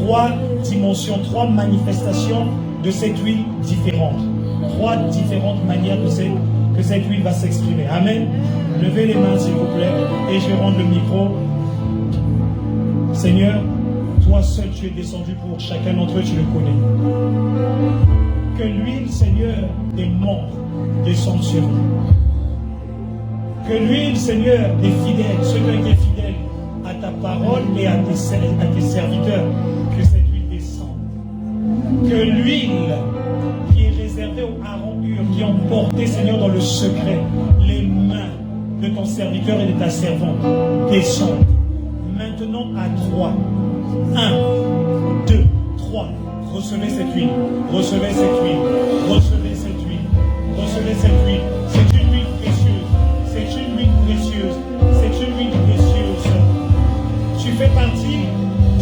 3 dimensions, 3 manifestations de cette huile différentes. 3 différentes manières que cette huile va s'exprimer. Amen. Levez les mains s'il vous plaît et je vais rendre le micro. Seigneur, toi seul tu es descendu pour chacun d'entre eux, tu le connais. Que l'huile, Seigneur, des membres descende sur nous. Que l'huile, Seigneur, des fidèles, ceux qui ont été fidèles à ta parole et à tes serviteurs, que cette huile descende. Que l'huile qui est réservée aux Aaron-Hur, qui ont porté, Seigneur, dans le secret, les mains de ton serviteur et de ta servante, descende. Maintenant à 3. 1, 2, 3. Recevez cette huile. Recevez cette huile. Recevez cette huile. Recevez cette huile. C'est une huile précieuse. C'est une huile précieuse. C'est une huile précieuse. Tu fais partie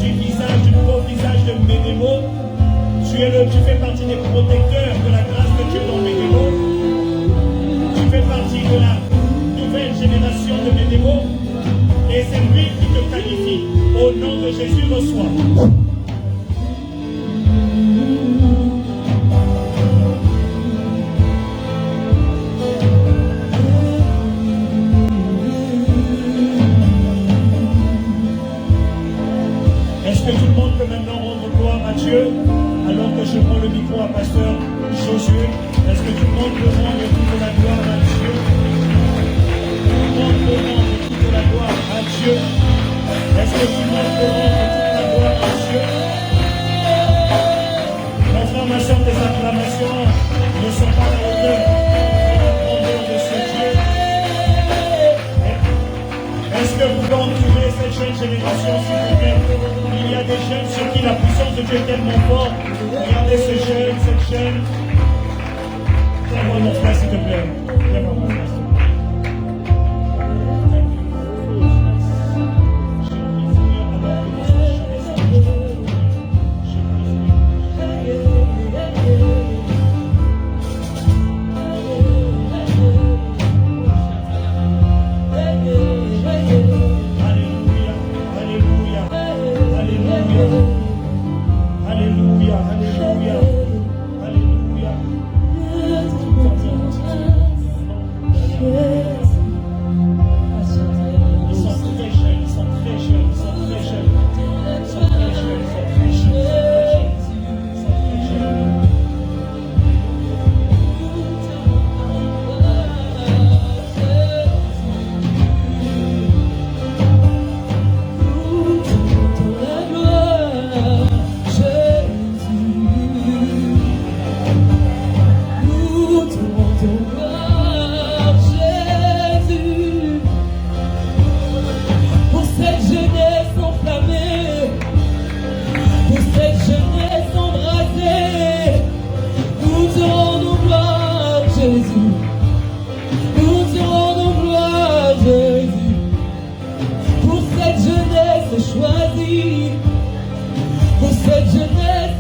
du beau visage de Médémo. Tu fais partie des protecteurs de la grâce de Dieu dans Médémo. Tu fais partie de la nouvelle génération de Médémo. Et c'est lui qui te qualifie. Au nom de Jésus, reçois. Est-ce que tout le monde peut maintenant rendre gloire à Dieu alors que je prends le micro à Pasteur Josué? Est-ce que tout le monde peut rendre toute la gloire à Dieu? Rendre toute la gloire à Dieu. Est-ce que tout le monde peut rendre toute la gloire à Dieu? Mon frère, ma soeur, tes acclamations ne sont pas à la hauteur de la grandeur de ce Dieu. Est-ce que vous pouvez entourer cette jeune génération, s'il vous plaît? Il y a des jeunes sur qui la puissance de Dieu est tellement forte. Regardez ce jeune, cette jeune. Viens-moi mon frère, s'il te plaît. Viens-moi mon frère, s'il te plaît.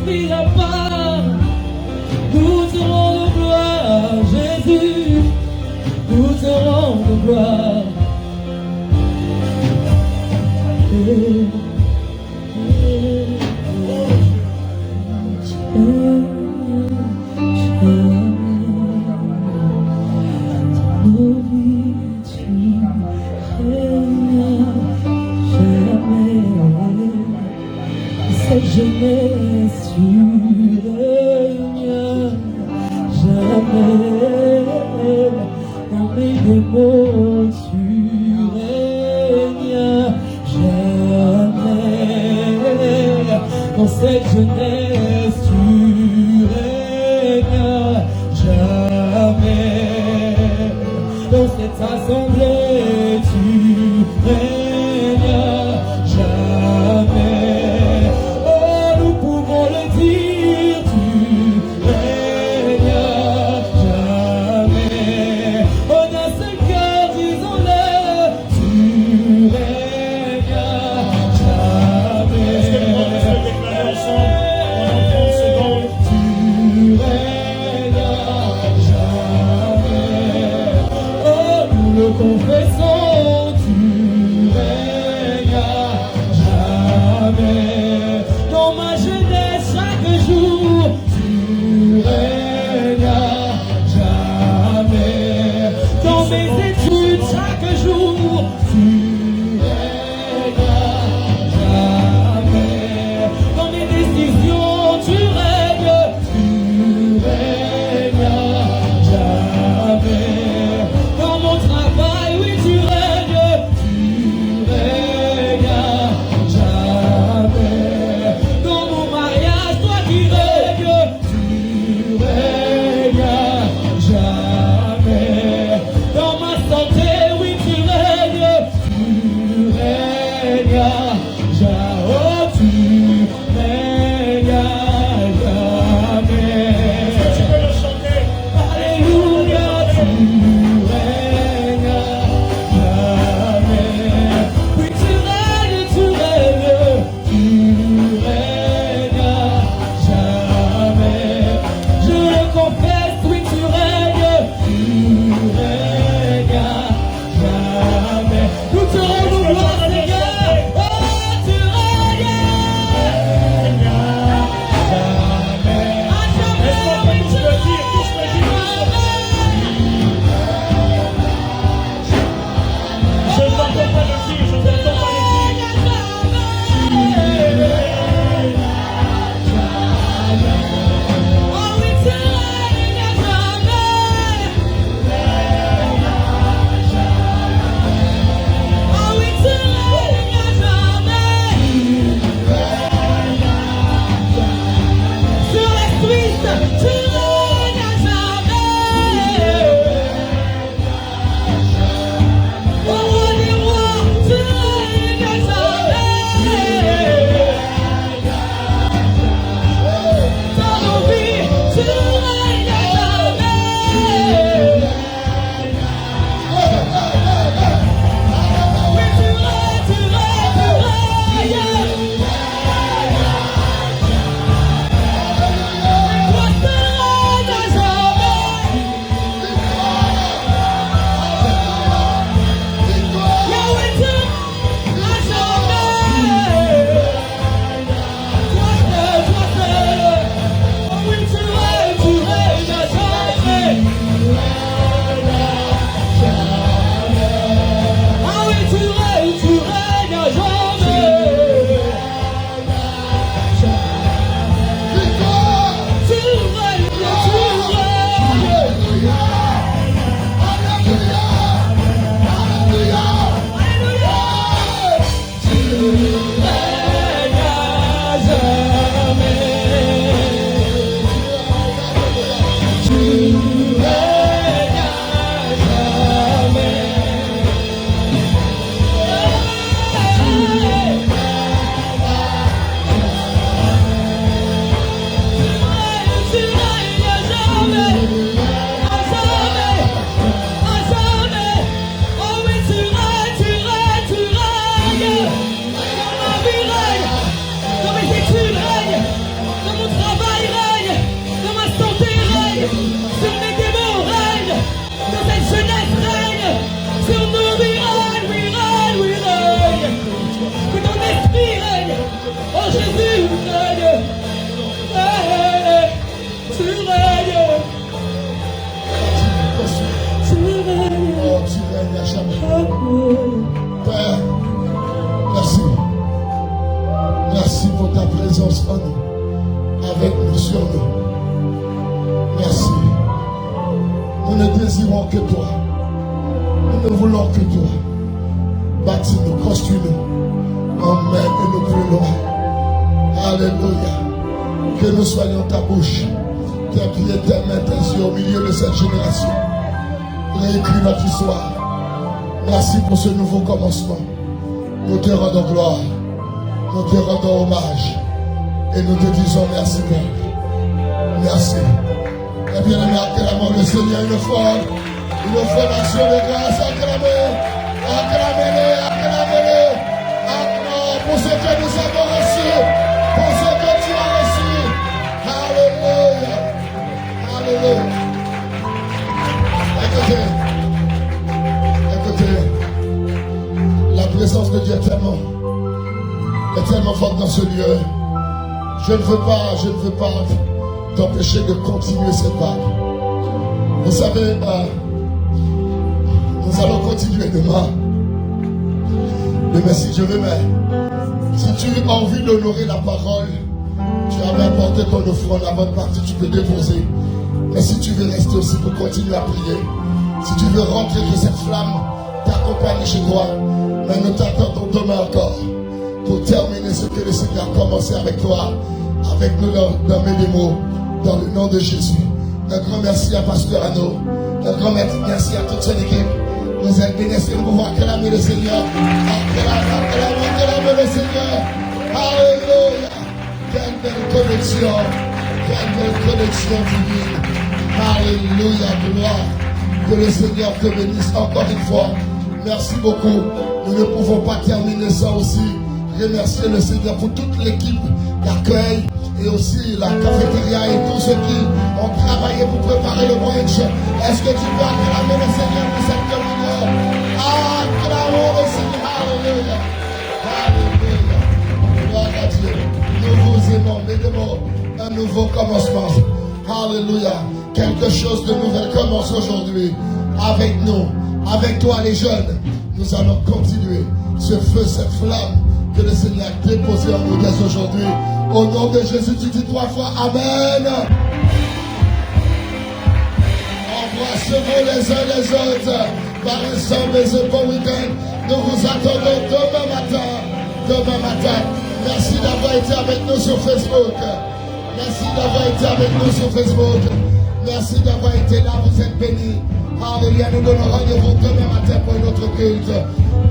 suffira pas. Nous te rendons gloire, Jésus. Nous te rendons gloire. Cette jeunesse, tu règnes jamais. Dans mes démons, tu règnes jamais. Dans cette jeunesse, tu règnes jamais. Dans cette assemblée, tu règnes jamais. Nous pouvons le dire, tu règnes jamais. On a ce cœur, disons-le, tu règnes jamais. Est-ce que nous pouvons se déclarer ensemble pendant 30 secondes? Tu règnes jamais. Oh, nous le confessons. avec nous, sur nous. Merci. Nous ne désirons que toi. Nous ne voulons que toi. Bâtis-nous, construis-nous. Emmène nous plus loin. Alléluia. Que nous soyons ta bouche, tes pieds, tes mains, tes yeux au milieu de cette génération. Réécris notre histoire. Merci pour ce nouveau commencement. Nous te rendons gloire. Nous te rendons hommage. Et nous te disons merci, Père. Merci. Et bien aimé, acclamons le Seigneur une fois l'action de grâce. Acclamez. Acclamez-le. Acclamez-le. Acclamez pour ce que nous avons reçu. Pour ce que tu as reçu. Alléluia. Alléluia. Écoutez. La présence de Dieu est tellement forte dans ce lieu. Je ne veux pas t'empêcher de continuer cette vague. Vous savez, nous allons continuer demain. Mais si je veux, si tu as envie d'honorer la parole, tu as apporté ton offrande, la bonne partie, tu peux déposer. Mais si tu veux rester aussi pour continuer à prier, si tu veux rentrer que cette flamme t'accompagne chez toi, mais nous t'attendons demain encore pour terminer ce que le Seigneur a commencé avec toi, avec nous dans mes mots, dans le nom de Jésus. Un grand merci à Pasteur Arnaud. Un grand merci à toute son équipe. Vous êtes bénis, nous pouvons acclamer le Seigneur. Acclamez le Seigneur. Alléluia. Quelle belle connexion. Quelle belle connexion divine. Alléluia, gloire. Que le Seigneur te bénisse encore une fois. Merci beaucoup. Nous ne pouvons pas terminer ça aussi. Remercier le Seigneur pour toute l'équipe d'accueil et aussi la cafétéria et tous ceux qui ont travaillé pour préparer le brunch. Est-ce que tu peux acclamer le Seigneur pour cette communion? Acclamons le Seigneur. Alléluia. Alléluia. Gloire à Dieu. Nous vous aimons. Mettez-moi un nouveau commencement. Alléluia. Quelque chose de nouvel commence aujourd'hui avec nous, avec toi les jeunes. Nous allons continuer ce feu, cette flamme que le Seigneur a déposé en nous dès aujourd'hui. Au nom de Jésus, tu dis 3 fois Amen. Embrassez-vous les uns les autres. Par ensemble et ce bon week-end. Nous vous attendons demain matin. Demain matin. Merci d'avoir été avec nous sur Facebook. Merci d'avoir été avec nous sur Facebook. Merci d'avoir été là. Vous êtes bénis. Alléluia. Nous donnons rendez-vous demain matin pour une autre culte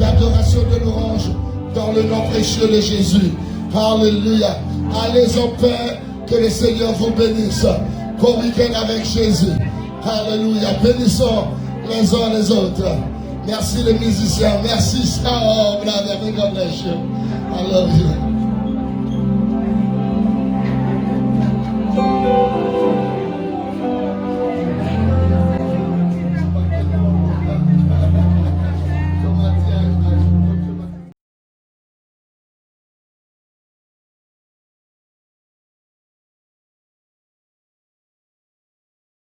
d'adoration de l'orange dans le nom précieux de Jésus. Alléluia. Allez en paix. Que le Seigneur vous bénisse. Bon week-end avec Jésus. Alléluia. Bénissons les uns les autres. Merci les musiciens. Merci. God bless you. I love you.